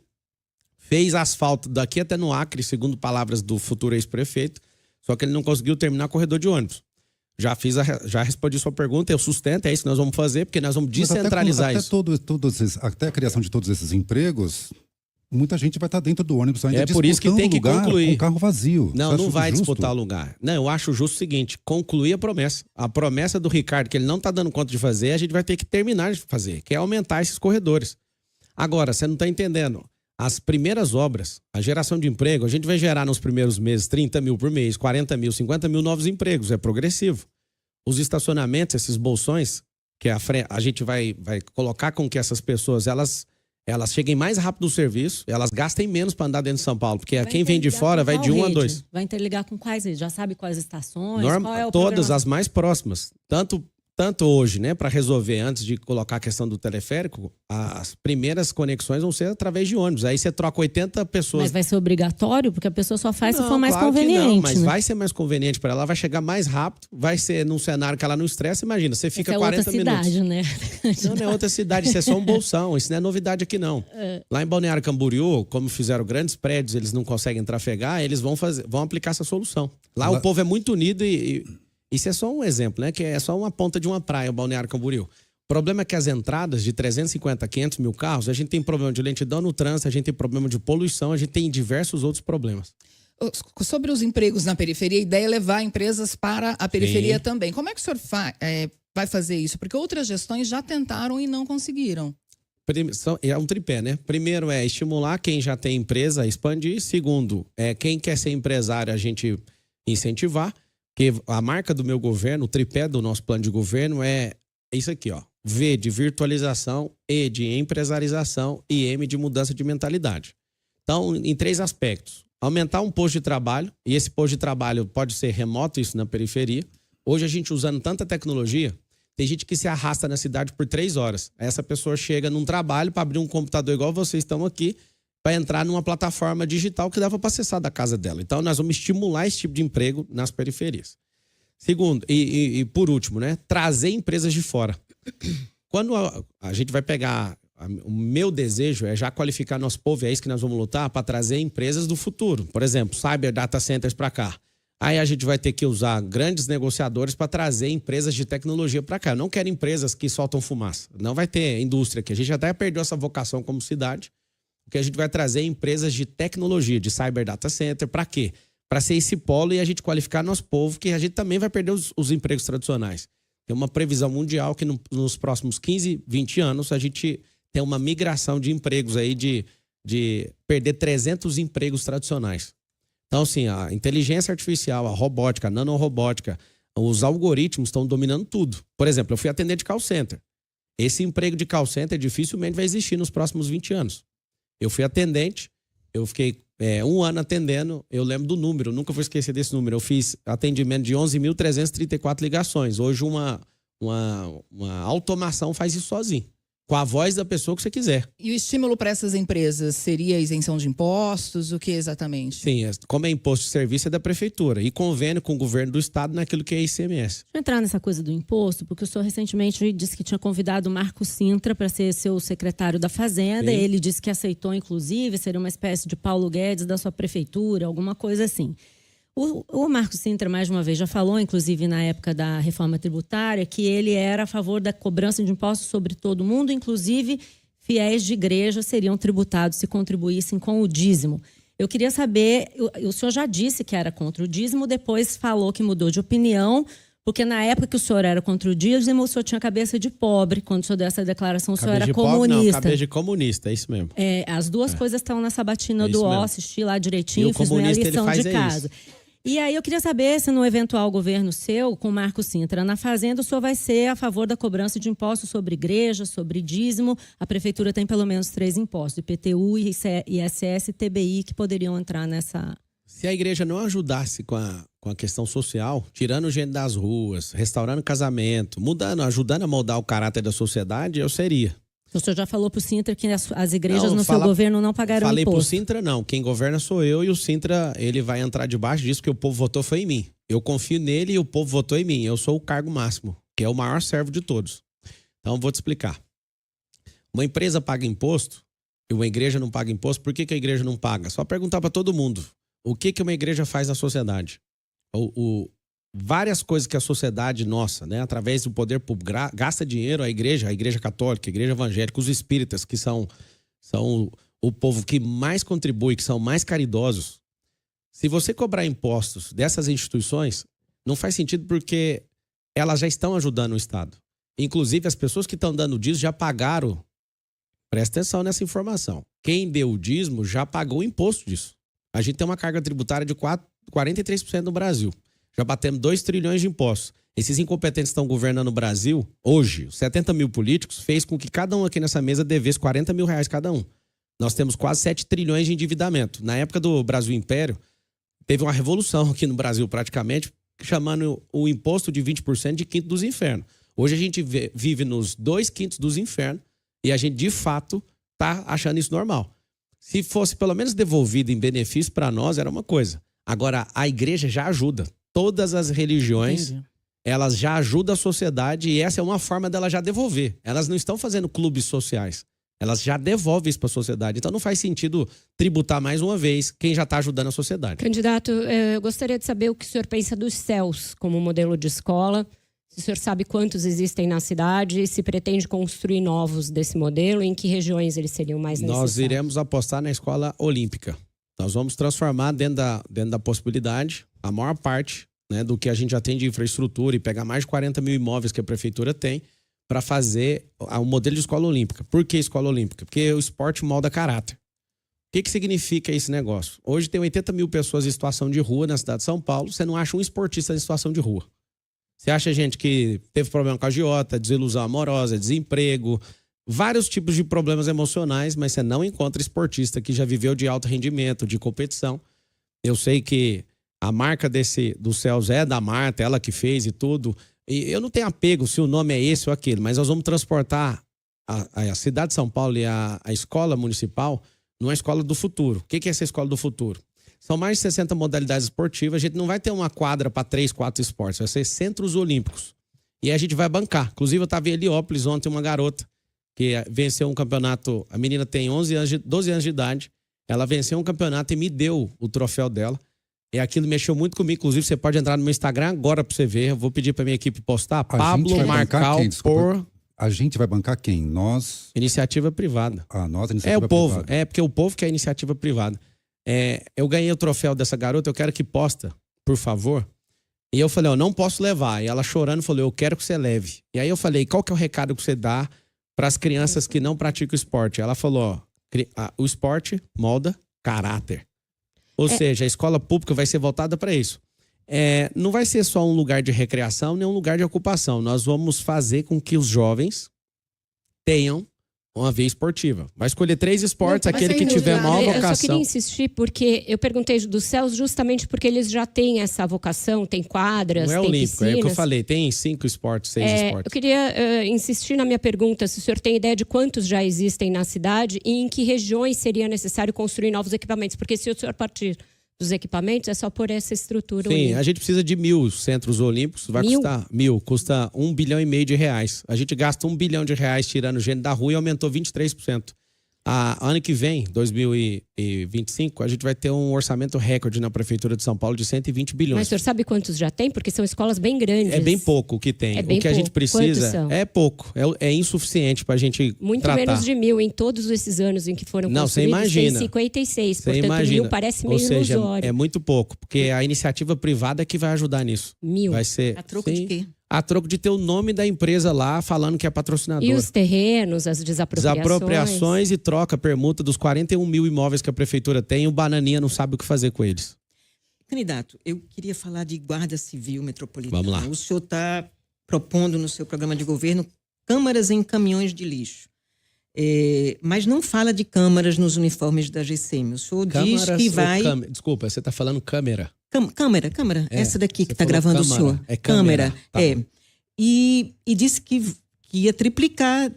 S2: Fez asfalto daqui até no Acre, segundo palavras do futuro ex-prefeito, só que ele não conseguiu terminar corredor de ônibus. Já respondi sua pergunta, eu sustento, é isso que nós vamos fazer, porque nós vamos descentralizar isso.
S3: Até a criação de todos esses empregos, muita gente vai estar dentro do ônibus ainda
S2: por isso que tem que concluir.
S3: Com o carro vazio.
S2: Não vai disputar lugar. Não, eu acho justo o seguinte, concluir a promessa. A promessa do Ricardo, que ele não está dando conta de fazer, a gente vai ter que terminar de fazer, que é aumentar esses corredores. Agora, você não está entendendo. As primeiras obras, a geração de emprego, a gente vai gerar nos primeiros meses 30 mil por mês, 40 mil, 50 mil novos empregos. É progressivo. Os estacionamentos, esses bolsões, que a gente vai colocar com que essas pessoas, elas cheguem mais rápido no serviço, elas gastem menos para andar dentro de São Paulo. Porque quem vem de fora vai de 1 a 2.
S4: Vai interligar com quais redes? Já sabe quais estações? Qual é o
S2: todas
S4: programa?
S2: as mais próximas. Tanto hoje, né, para resolver, antes de colocar a questão do teleférico, as primeiras conexões vão ser através de ônibus. Aí você troca 80 pessoas.
S4: Mas vai ser obrigatório? Porque a pessoa só faz se for mais
S2: claro
S4: conveniente.
S2: Não, mas
S4: né?
S2: vai ser mais conveniente para ela, vai chegar mais rápido, vai ser num cenário que ela não estressa. Imagina, você fica 40 minutos.
S4: Outra cidade, né?
S2: Não é outra cidade, isso é só um bolsão. Isso não é novidade aqui, não. Lá em Balneário Camboriú, como fizeram grandes prédios, eles não conseguem trafegar, eles vão aplicar essa solução. Lá o povo é muito unido e isso é só um exemplo, né? Que é só uma ponta de uma praia, o Balneário Camboriú. O problema é que as entradas de 350, 500 mil carros, a gente tem problema de lentidão no trânsito, a gente tem problema de poluição, a gente tem diversos outros problemas.
S1: Sobre os empregos na periferia, a ideia é levar empresas para a periferia também. Como é que o senhor vai fazer isso? Porque outras gestões já tentaram e não conseguiram.
S2: É um tripé, né? Primeiro é estimular quem já tem empresa a expandir. Segundo, quem quer ser empresário, a gente incentivar. Porque a marca do meu governo, o tripé do nosso plano de governo é isso aqui, ó. V de virtualização, E de empresarização e M de mudança de mentalidade. Então, em 3 aspectos. Aumentar um posto de trabalho, e esse posto de trabalho pode ser remoto, isso na periferia. Hoje a gente usando tanta tecnologia, tem gente que se arrasta na cidade por 3 horas. Aí essa pessoa chega num trabalho para abrir um computador igual vocês estão aqui, para entrar numa plataforma digital que dava para acessar da casa dela. Então, nós vamos estimular esse tipo de emprego nas periferias. Segundo, e por último, né? Trazer empresas de fora. Quando a gente vai pegar... O meu desejo é já qualificar nosso povo, é isso que nós vamos lutar, para trazer empresas do futuro. Por exemplo, cyber data centers para cá. Aí a gente vai ter que usar grandes negociadores para trazer empresas de tecnologia para cá. Eu não quero empresas que soltam fumaça. Não vai ter indústria aqui. A gente até perdeu essa vocação como cidade. Porque a gente vai trazer empresas de tecnologia, de cyber data center, para quê? Para ser esse polo e a gente qualificar nosso povo, que a gente também vai perder os empregos tradicionais. Tem uma previsão mundial que nos próximos 15, 20 anos a gente tem uma migração de empregos aí de perder 300 empregos tradicionais. Então, assim, a inteligência artificial, a robótica, a nanorobótica, os algoritmos estão dominando tudo. Por exemplo, eu fui atendente de call center. Esse emprego de call center dificilmente vai existir nos próximos 20 anos. Eu fui atendente, eu fiquei 1 ano atendendo, eu lembro do número, nunca vou esquecer desse número. Eu fiz atendimento de 11.334 ligações. Hoje uma automação faz isso sozinho, com a voz da pessoa que você quiser.
S1: E o estímulo para essas empresas seria isenção de impostos? O que exatamente?
S2: Sim, como é imposto de serviço é da prefeitura e convênio com o governo do estado naquilo que é ICMS.
S4: Deixa eu entrar nessa coisa do imposto, porque o senhor recentemente disse que tinha convidado o Marco Sintra para ser seu secretário da Fazenda.
S2: Sim.
S4: Ele disse que aceitou, inclusive, seria uma espécie de Paulo Guedes da sua prefeitura, alguma coisa assim. O Marco Sintra, mais uma vez, já falou, inclusive na época da reforma tributária, que ele era a favor da cobrança de impostos sobre todo mundo, inclusive fiéis de igreja seriam tributados se contribuíssem com o dízimo. Eu queria saber, o senhor já disse que era contra o dízimo, depois falou que mudou de opinião, porque na época que o senhor era contra o dízimo, o senhor tinha cabeça de pobre. Quando o senhor deu essa declaração, o senhor era comunista.
S2: Não, cabeça de comunista, é isso mesmo.
S4: As duas coisas estão na sabatina
S2: isso
S4: do
S2: mesmo.
S4: assisti lá direitinho,
S2: E o
S4: fiz minha
S2: comunista,
S4: lição
S2: ele faz
S4: de casa.
S2: isso.
S4: E aí eu queria saber se no eventual governo seu, com Marco Sintra na Fazenda, o senhor vai ser a favor da cobrança de impostos sobre igreja, sobre dízimo. A prefeitura tem pelo menos 3 impostos, IPTU, ISS e TBI, que poderiam entrar nessa...
S2: Se a igreja não ajudasse com a questão social, tirando gente das ruas, restaurando casamento, ajudando a moldar o caráter da sociedade, eu seria.
S4: O senhor já falou para o Sintra que as igrejas
S2: Não,
S4: no seu governo não pagaram
S2: Falei pro
S4: imposto.
S2: Sintra, não. Quem governa sou eu e o Sintra, ele vai entrar debaixo disso, porque o povo votou foi em mim. Eu confio nele e o povo votou em mim. Eu sou o cargo máximo, que é o maior servo de todos. Então, vou te explicar. Uma empresa paga imposto e uma igreja não paga imposto. Por que a igreja não paga? Só perguntar para todo mundo. O que uma igreja faz na sociedade? Várias coisas que a sociedade nossa, né, através do poder público, gasta dinheiro, a igreja católica, a igreja evangélica, os espíritas, que são o povo que mais contribui, que são mais caridosos. Se você cobrar impostos dessas instituições, não faz sentido porque elas já estão ajudando o Estado. Inclusive, as pessoas que estão dando dízimo já pagaram. Presta atenção nessa informação. Quem deu o dízimo já pagou o imposto disso. A gente tem uma carga tributária de 43% no Brasil. Já batemos 2 trilhões de impostos. Esses incompetentes que estão governando o Brasil, hoje, 70 mil políticos, fez com que cada um aqui nessa mesa devesse 40 mil reais cada um. Nós temos quase 7 trilhões de endividamento. Na época do Brasil Império, teve uma revolução aqui no Brasil praticamente, chamando o imposto de 20% de quinto dos infernos. Hoje a gente vive nos 2/5 dos infernos e a gente, de fato, está achando isso normal. Se fosse pelo menos devolvido em benefício para nós, era uma coisa. Agora, a igreja já ajuda. Todas as religiões, elas já ajudam a sociedade e essa é uma forma delas já devolver. Elas não estão fazendo clubes sociais. Elas já devolvem isso para a sociedade. Então não faz sentido tributar mais uma vez quem já está ajudando a sociedade.
S6: Candidato, eu gostaria de saber o que o senhor pensa dos CELs como modelo de escola. Se o senhor sabe quantos existem na cidade, se pretende construir novos desse modelo, em que regiões eles seriam mais necessários?
S2: Nós iremos apostar na escola olímpica. Nós vamos transformar dentro da possibilidade a maior parte, né, do que a gente já tem de infraestrutura e pegar mais de 40 mil imóveis que a prefeitura tem para fazer o modelo de escola olímpica. Por que escola olímpica? Porque o esporte molda caráter. O que significa esse negócio? Hoje tem 80 mil pessoas em situação de rua na cidade de São Paulo, você não acha um esportista em situação de rua. Você acha gente que teve problema com a agiota, desilusão amorosa, desemprego, vários tipos de problemas emocionais, mas você não encontra esportista que já viveu de alto rendimento, de competição. Eu sei que a marca dos CELs é da Marta, ela que fez e tudo. E eu não tenho apego se o nome é esse ou aquele, mas nós vamos transportar a cidade de São Paulo e a escola municipal numa escola do futuro. O que é essa escola do futuro? São mais de 60 modalidades esportivas. A gente não vai ter uma quadra para 3, 4 esportes. Vai ser centros olímpicos. E a gente vai bancar. Inclusive, eu estava em Heliópolis ontem, uma garota que venceu um campeonato. A menina tem 12 anos de idade. Ela venceu um campeonato e me deu o troféu dela. E aquilo mexeu muito comigo. Inclusive, você pode entrar no meu Instagram agora para você ver. Eu vou pedir para minha equipe postar. Pablo Marcal por...
S3: A gente vai bancar quem? Nós?
S2: Iniciativa privada.
S3: Nós, iniciativa
S2: privada. É o povo.
S3: Privada.
S2: É porque o povo quer iniciativa privada. Eu ganhei o troféu dessa garota. Eu quero que posta, por favor. E eu falei, não posso levar. E ela chorando falou, eu quero que você leve. E aí eu falei, qual que é o recado que você dá para as crianças que não praticam esporte? Ela falou, o esporte molda caráter. Ou seja, a escola pública vai ser voltada para isso. Não vai ser só um lugar de recreação, nem um lugar de ocupação. Nós vamos fazer com que os jovens tenham uma veia esportiva. Vai escolher 3 esportes, aquele que tiver maior vocação.
S6: Eu só queria insistir, porque eu perguntei dos CELs justamente porque eles já têm essa vocação, tem quadras,
S2: não é
S6: tem
S2: olímpico,
S6: piscinas.
S2: É o que eu falei, tem 5 esportes, 6 esportes.
S6: Eu queria insistir na minha pergunta, se o senhor tem ideia de quantos já existem na cidade e em que regiões seria necessário construir novos equipamentos, porque se o senhor partir dos equipamentos, é só por essa estrutura.
S2: Sim,
S6: olímpica.
S2: A gente precisa de 1.000 centros olímpicos, vai custar 1.000, custa R$1,5 bilhão de reais. A gente gasta R$1 bilhão tirando gente da rua e aumentou 23%. Ano que vem, 2025, a gente vai ter um orçamento recorde na Prefeitura de São Paulo de 120 bilhões.
S6: Mas o senhor sabe quantos já tem? Porque são escolas bem grandes.
S2: É bem pouco o que tem. O que a gente precisa é pouco. É insuficiente para a gente
S6: muito
S2: tratar.
S6: Menos de 1.000 em todos esses anos em que foram construídos.
S2: Não, você imagina.
S6: Tem 56.
S2: Você
S6: portanto,
S2: imagina.
S6: 1.000 parece meio
S2: Ou seja,
S6: ilusório.
S2: é muito pouco. Porque a iniciativa privada é que vai ajudar nisso.
S6: 1.000.
S2: Vai ser,
S5: A troco de quê?
S2: A troco de ter o nome da empresa lá falando que é patrocinador.
S6: E os terrenos, as desapropriações?
S2: Desapropriações e troca, permuta dos 41 mil imóveis que a prefeitura tem, o Bananinha não sabe o que fazer com eles.
S5: Candidato, eu queria falar de Guarda Civil Metropolitana.
S2: Vamos lá.
S5: O senhor está propondo no seu programa de governo câmaras em caminhões de lixo. Mas não fala de câmaras nos uniformes da GCM. O senhor diz que vai...
S2: Desculpa, você está falando câmera.
S5: Câmera. Essa daqui que está gravando
S2: câmara.
S5: o senhor.
S2: É câmera. Tá.
S5: E disse que ia triplicar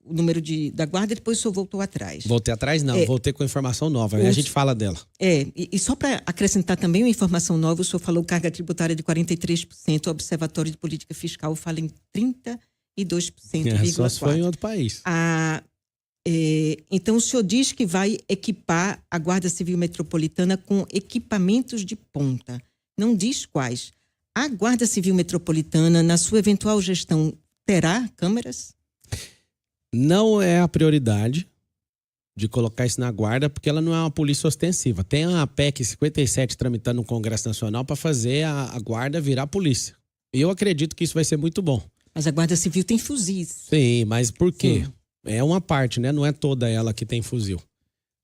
S5: o número da guarda e depois o senhor voltou atrás.
S2: Voltei atrás, não. Voltei com informação nova. Aí a gente fala dela.
S5: E só para acrescentar também uma informação nova, o senhor falou carga tributária de 43%, o Observatório de Política Fiscal fala em 32,4%.
S2: Só se foi em outro país.
S5: Então, o senhor diz que vai equipar a Guarda Civil Metropolitana com equipamentos de ponta. Não diz quais. A Guarda Civil Metropolitana, na sua eventual gestão, terá câmeras?
S2: Não é a prioridade de colocar isso na guarda, porque ela não é uma polícia ostensiva. Tem a PEC 57 tramitando no Congresso Nacional para fazer a guarda virar polícia. E eu acredito que isso vai ser muito bom.
S5: Mas a Guarda Civil tem fuzis.
S2: Sim, mas por quê?
S5: Sim.
S2: É uma parte, né? Não é toda ela que tem fuzil.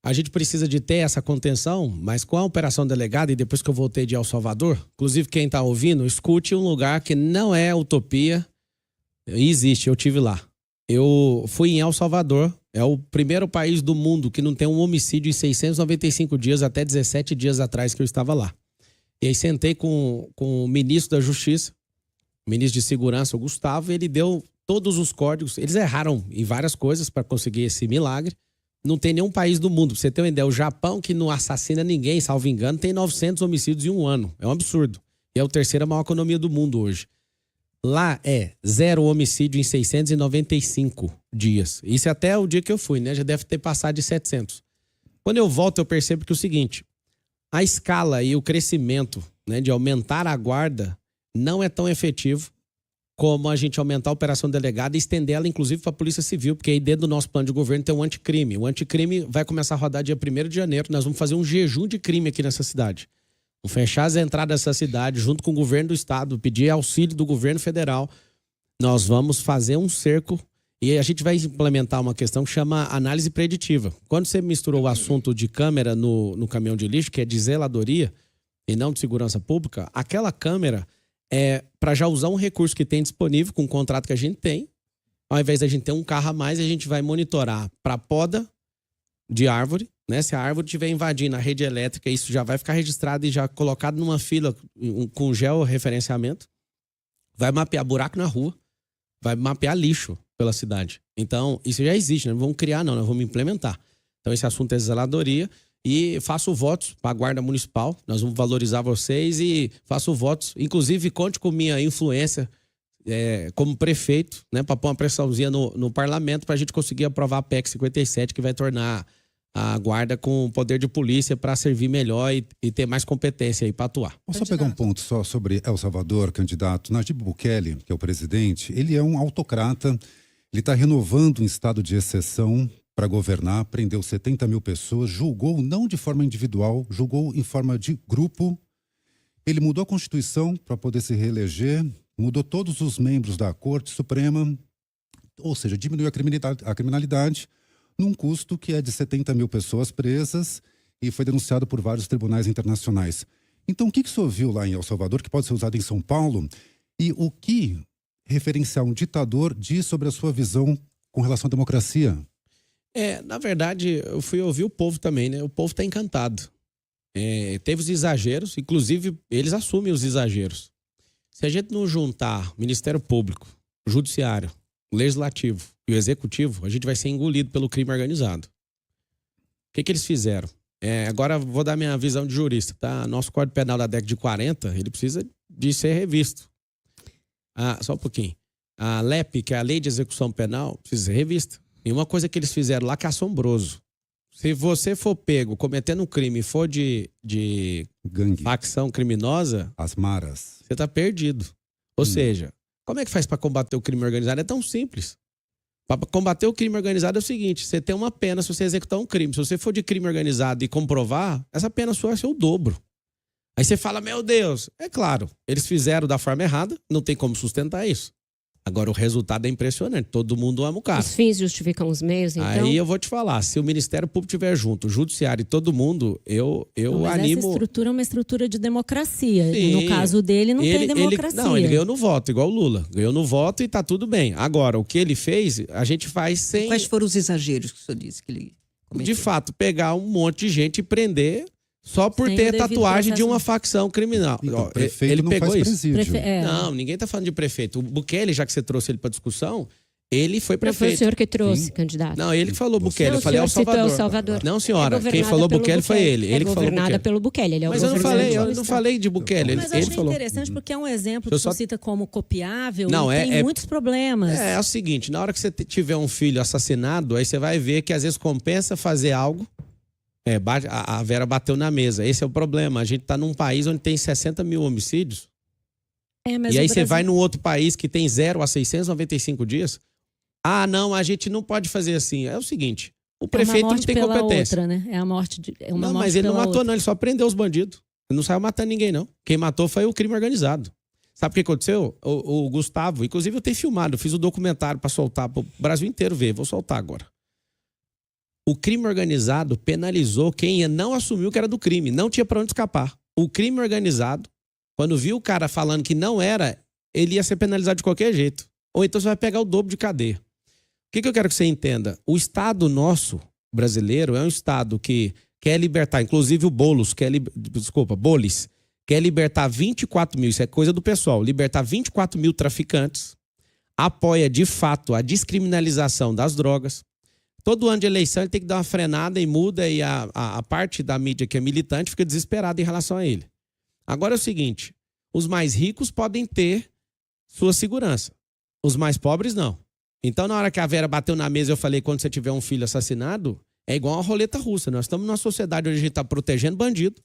S2: A gente precisa de ter essa contenção, mas com a Operação Delegada, e depois que eu voltei de El Salvador, inclusive quem está ouvindo, escute um lugar que não é utopia e existe, eu tive lá. Eu fui em El Salvador, é o primeiro país do mundo que não tem um homicídio em 695 dias, até 17 dias atrás que eu estava lá. E aí sentei com o ministro da Justiça, o ministro de Segurança, o Gustavo, e ele deu todos os códigos. Eles erraram em várias coisas para conseguir esse milagre. Não tem nenhum país do mundo. Pra você ter uma ideia, o Japão, que não assassina ninguém, salvo engano, tem 900 homicídios em um ano. É um absurdo. E é a terceira maior economia do mundo hoje. Lá é 0 homicídio em 695 dias. Isso é até o dia que eu fui, né? Já deve ter passado de 700. Quando eu volto, eu percebo que é o seguinte, a escala e o crescimento, né, de aumentar a guarda não é tão efetivo como a gente aumentar a operação delegada e estender ela, inclusive, para a Polícia Civil, porque aí dentro do nosso plano de governo tem um anticrime. O anticrime vai começar a rodar dia 1º de janeiro. Nós vamos fazer um jejum de crime aqui nessa cidade. Vamos fechar as entradas dessa cidade junto com o governo do estado, pedir auxílio do governo federal. Nós vamos fazer um cerco e a gente vai implementar uma questão que chama análise preditiva. Quando você misturou o assunto de câmera no caminhão de lixo, que é de zeladoria e não de segurança pública, aquela câmera é para já usar um recurso que tem disponível com o contrato que a gente tem. Ao invés da gente ter um carro a mais, a gente vai monitorar para poda de árvore, né? Se a árvore estiver invadindo a rede elétrica, isso já vai ficar registrado e já colocado numa fila com georreferenciamento. Vai mapear buraco na rua, vai mapear lixo pela cidade. Então, isso já existe, né? Não vamos criar, não, nós vamos implementar. Então, esse assunto é zeladoria. E faço votos para a Guarda Municipal. Nós vamos valorizar vocês e faço votos. Inclusive, conte com minha influência como prefeito, né, para pôr uma pressãozinha no parlamento para a gente conseguir aprovar a PEC 57, que vai tornar a Guarda com poder de polícia para servir melhor e ter mais competência aí para atuar.
S3: Vou só pegar um ponto só sobre El Salvador, candidato. Nayib Bukele, que é o presidente, ele é um autocrata. Ele está renovando um estado de exceção para governar, prendeu 70 mil pessoas, julgou não de forma individual, julgou em forma de grupo. Ele mudou a Constituição para poder se reeleger, mudou todos os membros da Corte Suprema, ou seja, diminuiu a criminalidade num custo que é de 70 mil pessoas presas e foi denunciado por vários tribunais internacionais. Então, o que o senhor viu lá em El Salvador que pode ser usado em São Paulo e o que referenciar um ditador diz sobre a sua visão com relação à democracia?
S2: Na verdade, eu fui ouvir o povo também, né? O povo está encantado. Teve os exageros, inclusive eles assumem os exageros. Se a gente não juntar Ministério Público, Judiciário, Legislativo e o Executivo, a gente vai ser engolido pelo crime organizado. O que eles fizeram? Agora vou dar minha visão de jurista, tá? Nosso Código Penal da década de 40, ele precisa de ser revisto. Só um pouquinho. A LEP, que é a Lei de Execução Penal, precisa ser revista. E uma coisa que eles fizeram lá que é assombroso. Se você for pego cometendo um crime e for de
S3: gangue,
S2: facção criminosa,
S3: as maras,
S2: você tá perdido. Ou seja, como é que faz para combater o crime organizado? É tão simples. Para combater o crime organizado é o seguinte, você tem uma pena se você executar um crime. Se você for de crime organizado e comprovar, essa pena sua vai ser o dobro. Aí você fala, meu Deus, é claro, eles fizeram da forma errada, não tem como sustentar isso. Agora, o resultado é impressionante. Todo mundo ama o cara.
S6: Os fins justificam os meios, então?
S2: Aí eu vou te falar. Se o Ministério Público estiver junto, o Judiciário e todo mundo, eu
S4: mas
S2: animo...
S4: essa estrutura é uma estrutura de democracia.
S2: Sim.
S4: No caso dele, não tem democracia.
S2: Ele ganhou no voto, igual o Lula. Ganhou no voto e tá tudo bem. Agora, o que ele fez, a gente faz sem...
S5: Quais foram os exageros que o senhor disse que ele cometeu?
S2: De fato, pegar um monte de gente e prender... Só por
S4: sem
S2: ter tatuagem
S4: processo
S2: de uma facção criminal.
S3: Então, o prefeito
S2: ele
S3: não
S2: pegou
S3: faz
S2: isso.
S3: presídio.
S2: Não, ninguém tá falando de prefeito. O Bukele, já que você trouxe ele para discussão, Ele foi
S6: Não foi o
S2: prefeito.
S6: senhor que trouxe, candidato.
S2: Não, ele que falou Bukele.
S6: Não,
S2: Eu falei
S6: o
S2: El
S6: senhor citou
S2: Salvador.
S6: El Salvador.
S2: Não, senhora.
S6: É
S2: Quem
S6: governada
S2: falou
S6: pelo
S2: Bukele foi ele.
S6: É
S2: Ele que falou
S6: governada
S2: Bukele.
S6: pelo Bukele. Ele é o
S2: Mas eu não falei,
S6: governador
S2: eu
S6: do
S2: não
S6: estado.
S2: falei de Bukele.
S4: Mas eu
S2: Ele
S4: achei
S2: falou.
S4: interessante porque é um exemplo
S2: Eu
S4: que
S2: só-
S4: você cita como copiável
S2: Não,
S4: e tem
S2: é-
S4: muitos problemas.
S2: É o seguinte, na hora que você tiver um filho assassinado, aí você vai ver que às vezes compensa fazer algo. A Vera bateu na mesa. Esse é o problema. A gente tá num país onde tem 60 mil homicídios.
S4: Mas
S2: E aí
S4: o
S2: você
S4: Brasil-
S2: vai num outro país que tem 0 a 695 dias. Ah, não, a gente não pode fazer assim. É o seguinte, o prefeito
S4: é uma
S2: não
S4: morte
S2: tem
S4: pela
S2: competência.
S4: outra, né? É a morte de, é uma
S2: Não,
S4: morte
S2: mas ele não
S4: pela
S2: matou,
S4: outra.
S2: não. Ele só prendeu os bandidos. Ele não saiu matando ninguém, não. Quem matou foi o crime organizado. Sabe o que aconteceu? O Gustavo, inclusive eu tenho filmado, eu fiz o documentário para soltar para o Brasil inteiro ver. Vou soltar agora. O crime organizado penalizou quem não assumiu que era do crime. Não tinha para onde escapar. O crime organizado, quando viu o cara falando que não era, ele ia ser penalizado de qualquer jeito. Ou então você vai pegar o dobro de cadeia. O que eu quero que você entenda? O Estado nosso, brasileiro, é um Estado que quer libertar, inclusive o Bolos, Bolis, quer libertar 24 mil, isso é coisa do pessoal, libertar 24 mil traficantes, apoia de fato a descriminalização das drogas. Todo ano de eleição ele tem que dar uma frenada e muda, e a parte da mídia que é militante fica desesperada em relação a ele. Agora é o seguinte, os mais ricos podem ter sua segurança, os mais pobres não. Então, na hora que a Vera bateu na mesa, eu falei, quando você tiver um filho assassinado, é igual uma roleta russa. Nós estamos numa sociedade onde a gente está protegendo bandido,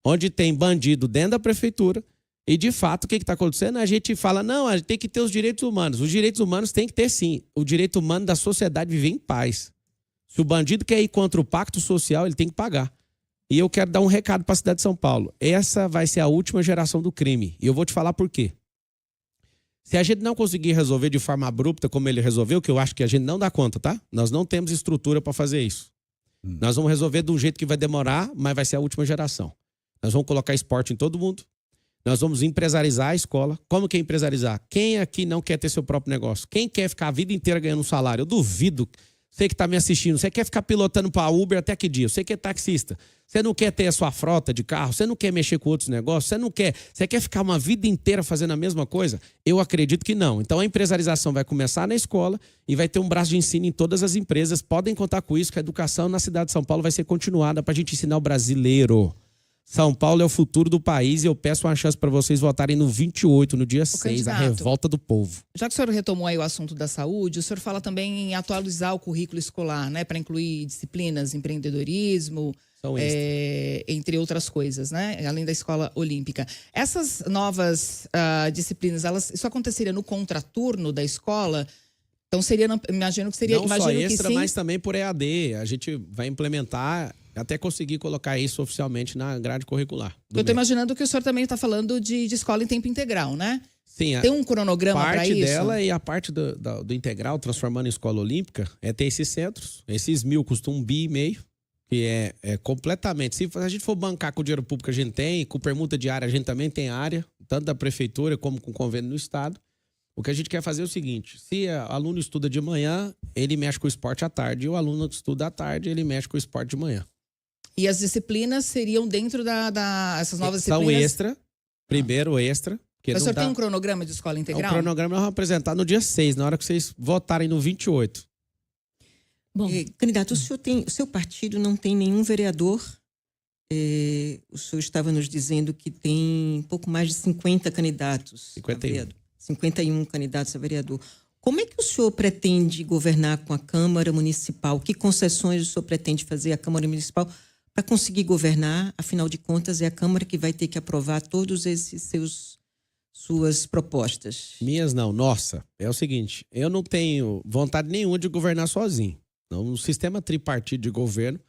S2: onde tem bandido dentro da prefeitura, e de fato, o que está acontecendo? A gente fala, não, a gente tem que ter os direitos humanos. Os direitos humanos tem que ter sim. O direito humano da sociedade viver em paz. Se o bandido quer ir contra o pacto social, ele tem que pagar. E eu quero dar um recado para a cidade de São Paulo. Essa vai ser a última geração do crime. E eu vou te falar por quê. Se a gente não conseguir resolver de forma abrupta como ele resolveu, que eu acho que a gente não dá conta, tá? Nós não temos estrutura para fazer isso. Nós vamos resolver de um jeito que vai demorar, mas vai ser a última geração. Nós vamos colocar esporte em todo mundo. Nós vamos empresarizar a escola. Como que é empresarizar? Quem aqui não quer ter seu próprio negócio? Quem quer ficar a vida inteira ganhando um salário? Eu duvido. Você que está me assistindo, você quer ficar pilotando para Uber até que dia? Você que é taxista, você não quer ter a sua frota de carro, você não quer mexer com outros negócios, você quer ficar uma vida inteira fazendo a mesma coisa? Eu acredito que não. Então a empresarização vai começar na escola e vai ter um braço de ensino em todas as empresas. Podem contar com isso, que a educação na cidade de São Paulo vai ser continuada para a gente ensinar o brasileiro. São Paulo é o futuro do país e eu peço uma chance para vocês votarem no 28, no dia 6, a
S1: candidato.
S2: revolta do povo.
S1: Já que o senhor retomou aí o assunto da saúde, o senhor fala também em atualizar o currículo escolar, né? Para incluir disciplinas, empreendedorismo,
S2: São
S1: entre outras coisas, né? Além da escola olímpica. Essas novas disciplinas, isso aconteceria no contraturno da escola? Então imagino que seria...
S2: Não
S1: imagino
S2: só
S1: que
S2: extra,
S1: sim.
S2: mas também por EAD. A gente vai implementar até conseguir colocar isso oficialmente na grade curricular.
S1: Eu estou imaginando que o senhor também está falando de escola em tempo integral, né?
S2: Sim,
S1: Tem um cronograma para
S2: parte
S1: isso?
S2: dela e a parte do integral, transformando em escola olímpica, é ter esses centros. Esses 1.000 custam 1,5 bilhão, que é completamente... Se a gente for bancar com o dinheiro público que a gente tem, com permuta diária a gente também tem área, tanto da prefeitura como com convênio no estado. O que a gente quer fazer é o seguinte, se o aluno estuda de manhã, ele mexe com o esporte à tarde, e o aluno que estuda à tarde, ele mexe com o esporte de manhã.
S1: E as disciplinas seriam dentro essas novas
S2: São
S1: disciplinas?
S2: extra, primeiro extra. Que
S1: Mas o
S2: não
S1: senhor tem um cronograma de escola
S2: O
S1: integral?
S2: cronograma nós vamos apresentar no dia 6, na hora que vocês votarem no 28.
S4: Bom,
S5: Candidato, o seu partido não tem nenhum vereador. O senhor estava nos dizendo que tem pouco mais de 50 candidatos.
S2: 51.
S5: 51 candidatos a vereador. Como é que o senhor pretende governar com a Câmara Municipal? Que concessões o senhor pretende fazer à Câmara Municipal para conseguir governar? Afinal de contas, é a Câmara que vai ter que aprovar todos esses suas propostas.
S2: Minhas não, nossa. É o seguinte, eu não tenho vontade nenhuma de governar sozinho. No sistema tripartido de governo,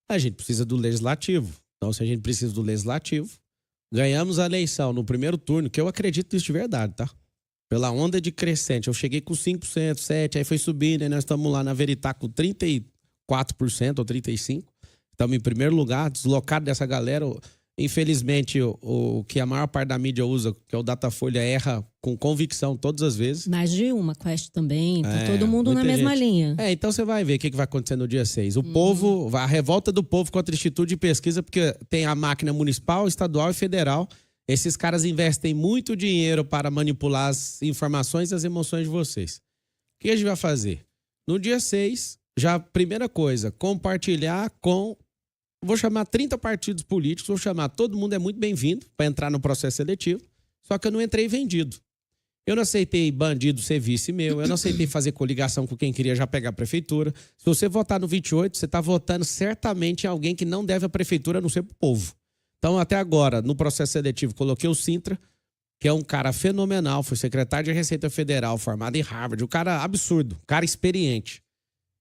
S2: a gente precisa do legislativo. Então, se a gente precisa do legislativo, ganhamos a eleição no primeiro turno, que eu acredito nisso de verdade, tá? Pela onda de crescente. Eu cheguei com 5%, 7%, aí foi subindo, aí nós estamos lá na Veritá com 34% ou 35%. Estamos em primeiro lugar, deslocado dessa galera. Infelizmente, o que a maior parte da mídia usa, que é o Datafolha, erra com convicção todas as vezes.
S4: mais de uma Quest também, tá todo mundo na
S2: muita
S4: mesma
S2: gente.
S4: linha.
S2: Então você vai ver o que vai acontecer no dia 6. O povo, a revolta do povo contra o Instituto de Pesquisa, porque tem a máquina municipal, estadual e federal. Esses caras investem muito dinheiro para manipular as informações e as emoções de vocês. que a gente vai fazer? No dia 6, já primeira coisa, compartilhar com... Vou chamar 30 partidos políticos, vou chamar todo mundo, é muito bem-vindo para entrar no processo seletivo, só que eu não entrei vendido. Eu não aceitei bandido ser vice meu, eu não aceitei fazer coligação com quem queria já pegar a prefeitura. Se você votar no 28, você está votando certamente em alguém que não deve a prefeitura, a não ser para o povo. Então, até agora, no processo seletivo, coloquei o Sintra, que é um cara fenomenal, foi secretário de Receita Federal, formado em Harvard, um cara absurdo, um cara experiente.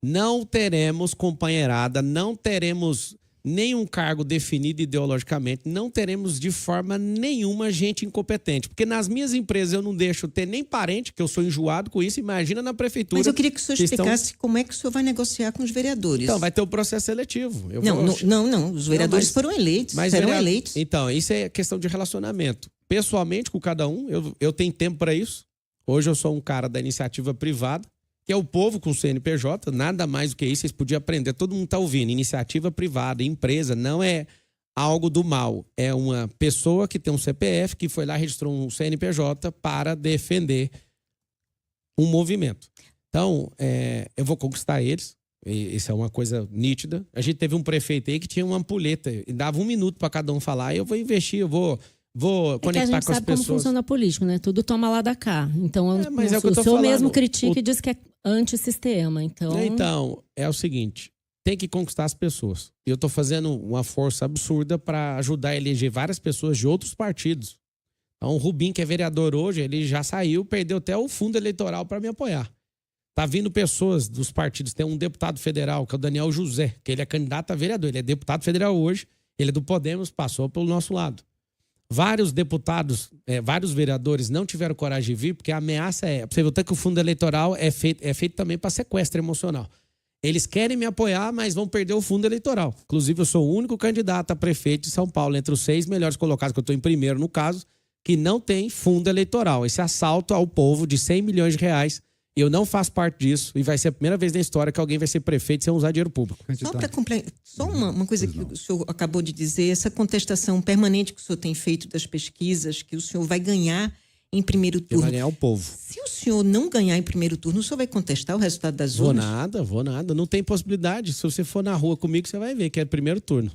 S2: Não teremos companheirada, não teremos nenhum cargo definido ideologicamente, não teremos de forma nenhuma gente incompetente. Porque nas minhas empresas eu não deixo ter nem parente, que eu sou enjoado com isso, imagina na prefeitura.
S5: Mas eu queria que o senhor explicasse como é que o senhor vai negociar com os vereadores.
S2: Então, vai ter o processo seletivo.
S5: Não, os vereadores foram eleitos, serão eleitos.
S2: Então, isso é questão de relacionamento. Pessoalmente, com cada um, eu tenho tempo para isso. Hoje eu sou um cara da iniciativa privada, que é o povo com o CNPJ, nada mais do que isso, vocês podiam aprender, todo mundo está ouvindo, iniciativa privada, empresa, não é algo do mal, é uma pessoa que tem um CPF, que foi lá, registrou um CNPJ para defender um movimento. Então, eu vou conquistar eles, isso é uma coisa nítida. A gente teve um prefeito aí que tinha uma ampulheta, e dava 1 minuto para cada um falar, eu vou investir, eu vou conectar
S4: que a gente
S2: com as
S4: sabe
S2: pessoas.
S4: como funciona a política, né? Tudo toma lá da cá. Então,
S2: mas é o que eu
S4: o
S2: tô
S4: senhor
S2: falando.
S4: mesmo critica e diz que é antissistema.
S2: Então, é o seguinte, tem que conquistar as pessoas. E eu estou fazendo uma força absurda para ajudar a eleger várias pessoas de outros partidos. Então, o Rubim, que é vereador hoje, ele já saiu, perdeu até o fundo eleitoral para me apoiar. Tá vindo pessoas dos partidos. Tem um deputado federal, que é o Daniel José, que ele é candidato a vereador. Ele é deputado federal hoje, ele é do Podemos, passou pelo nosso lado. Vários deputados, vários vereadores não tiveram coragem de vir, porque a ameaça você vê que o fundo eleitoral é feito também para sequestro emocional. Eles querem me apoiar, mas vão perder o fundo eleitoral. Inclusive, eu sou o único candidato a prefeito de São Paulo, entre os 6 melhores colocados, que eu estou em primeiro no caso, que não tem fundo eleitoral. Esse assalto ao povo de 100 milhões de reais, eu não faço parte disso, e vai ser a primeira vez na história que alguém vai ser prefeito sem usar dinheiro público.
S5: Só para completar, uma coisa que o senhor acabou de dizer, essa contestação permanente que o senhor tem feito das pesquisas, que o senhor vai ganhar em primeiro turno.
S2: Vai ganhar o povo.
S5: Se o senhor não ganhar em primeiro turno, o senhor vai contestar o resultado das urnas?
S2: Vou nada. Não tem possibilidade. Se você for na rua comigo, você vai ver que é primeiro turno.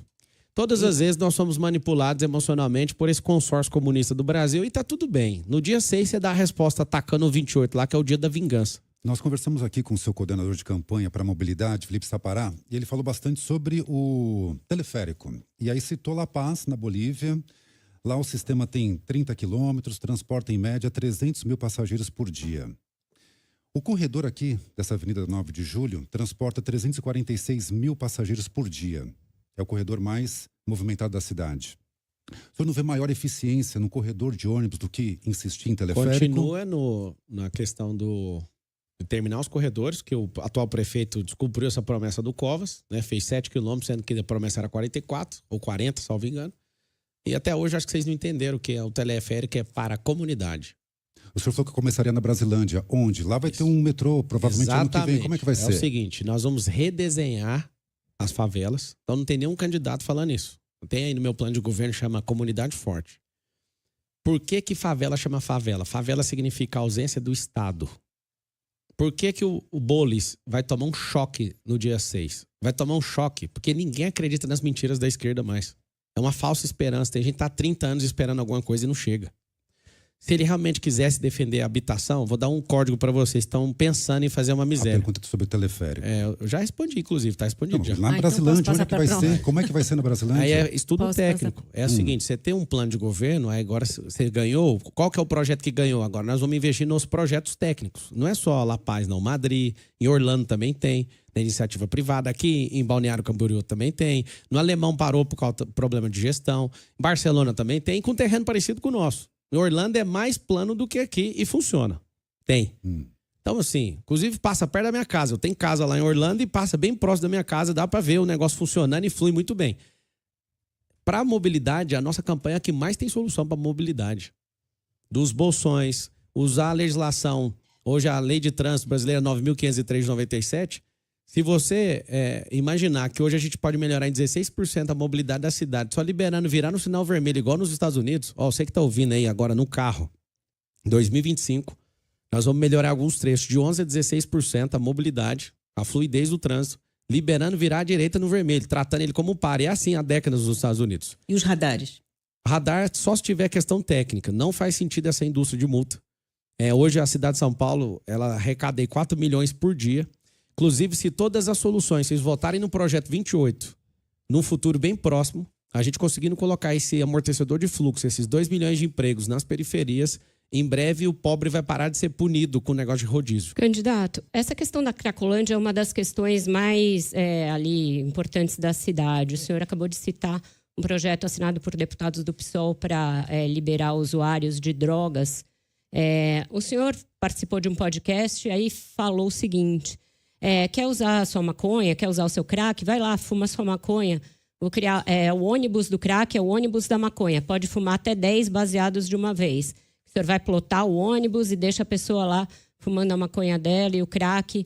S2: Todas as vezes nós somos manipulados emocionalmente por esse consórcio comunista do Brasil e tá tudo bem. No dia 6 você dá a resposta atacando o 28 lá, que é o dia da vingança.
S3: Nós conversamos aqui com o seu coordenador de campanha para a mobilidade, Felipe Sapará, e ele falou bastante sobre o teleférico. E aí citou La Paz, na Bolívia. Lá o sistema tem 30 quilômetros, transporta em média 300 mil passageiros por dia. O corredor aqui, dessa Avenida 9 de Julho, transporta 346 mil passageiros por dia. É o corredor mais movimentado da cidade. O senhor não vê maior eficiência no corredor de ônibus do que insistir em teleférico?
S2: Continua na questão de terminar os corredores, que o atual prefeito descumpriu essa promessa do Covas, né? Fez 7 quilômetros, sendo que a promessa era 44, ou 40, salvo engano. E até hoje acho que vocês não entenderam que o teleférico é para a comunidade.
S3: O senhor falou que começaria na Brasilândia. Onde? Lá vai ter um metrô, provavelmente ano que vem. Como é que vai ser?
S2: É o seguinte, nós vamos redesenhar as favelas. Então não tem nenhum candidato falando isso. Tem aí no meu plano de governo, chama Comunidade Forte. Por que favela chama favela? Favela significa ausência do Estado. Por que o Boulos vai tomar um choque no dia 6? Vai tomar um choque porque ninguém acredita nas mentiras da esquerda mais. É uma falsa esperança. Tem gente que está há 30 anos esperando alguma coisa e não chega. Se ele realmente quisesse defender a habitação, vou dar um código para vocês. Estão pensando em fazer uma miséria.
S3: A pergunta sobre o teleférico.
S2: Eu já respondi, inclusive. Está respondido
S3: então,
S2: já.
S3: Na Brasilândia, onde é que vai ser? Como é que vai ser na Brasilândia?
S2: Aí é estudo técnico. É o seguinte, você tem um plano de governo, aí agora você ganhou. Qual que é o projeto que ganhou? Agora nós vamos investir nos projetos técnicos. Não é só La Paz, não. Madrid, em Orlando também tem. Na iniciativa privada. Aqui em Balneário Camboriú também tem. No Alemão parou por causa do problema de gestão. Em Barcelona também tem, com terreno parecido com o nosso. Em Orlando é mais plano do que aqui e funciona. Tem. Então, assim, inclusive passa perto da minha casa. Eu tenho casa lá em Orlando e passa bem próximo da minha casa. Dá para ver o negócio funcionando e flui muito bem. Para a mobilidade, a nossa campanha é a que mais tem solução para a mobilidade. Dos bolsões, usar a legislação. Hoje a Lei de Trânsito Brasileira 9.503 de 97. Se você imaginar que hoje a gente pode melhorar em 16% a mobilidade da cidade, só liberando, virar no sinal vermelho, igual nos Estados Unidos, você que está ouvindo aí agora no carro, 2025, Nós vamos melhorar alguns trechos de 11% a 16% a mobilidade, a fluidez do trânsito, liberando virar à direita no vermelho, tratando ele como pare. É assim há décadas nos Estados Unidos.
S5: E os radares?
S2: Radar só se tiver questão técnica. Não faz sentido essa indústria de multa. Hoje a cidade de São Paulo, ela arrecada 4 milhões por dia. Inclusive, se todas as soluções, vocês votarem no projeto 28, num futuro bem próximo, a gente conseguindo colocar esse amortecedor de fluxo, esses 2 milhões de empregos nas periferias, em breve o pobre vai parar de ser punido com o negócio de rodízio.
S6: Candidato, essa questão da Cracolândia é uma das questões mais ali importantes da cidade. O senhor acabou de citar um projeto assinado por deputados do PSOL para liberar usuários de drogas. O senhor participou de um podcast e aí falou o seguinte: quer usar a sua maconha, quer usar o seu crack? Vai lá, fuma a sua maconha. Vou criar o ônibus do crack, é o ônibus da maconha. Pode fumar até 10 baseados de uma vez. O senhor vai plotar o ônibus e deixa a pessoa lá fumando a maconha dela e o crack.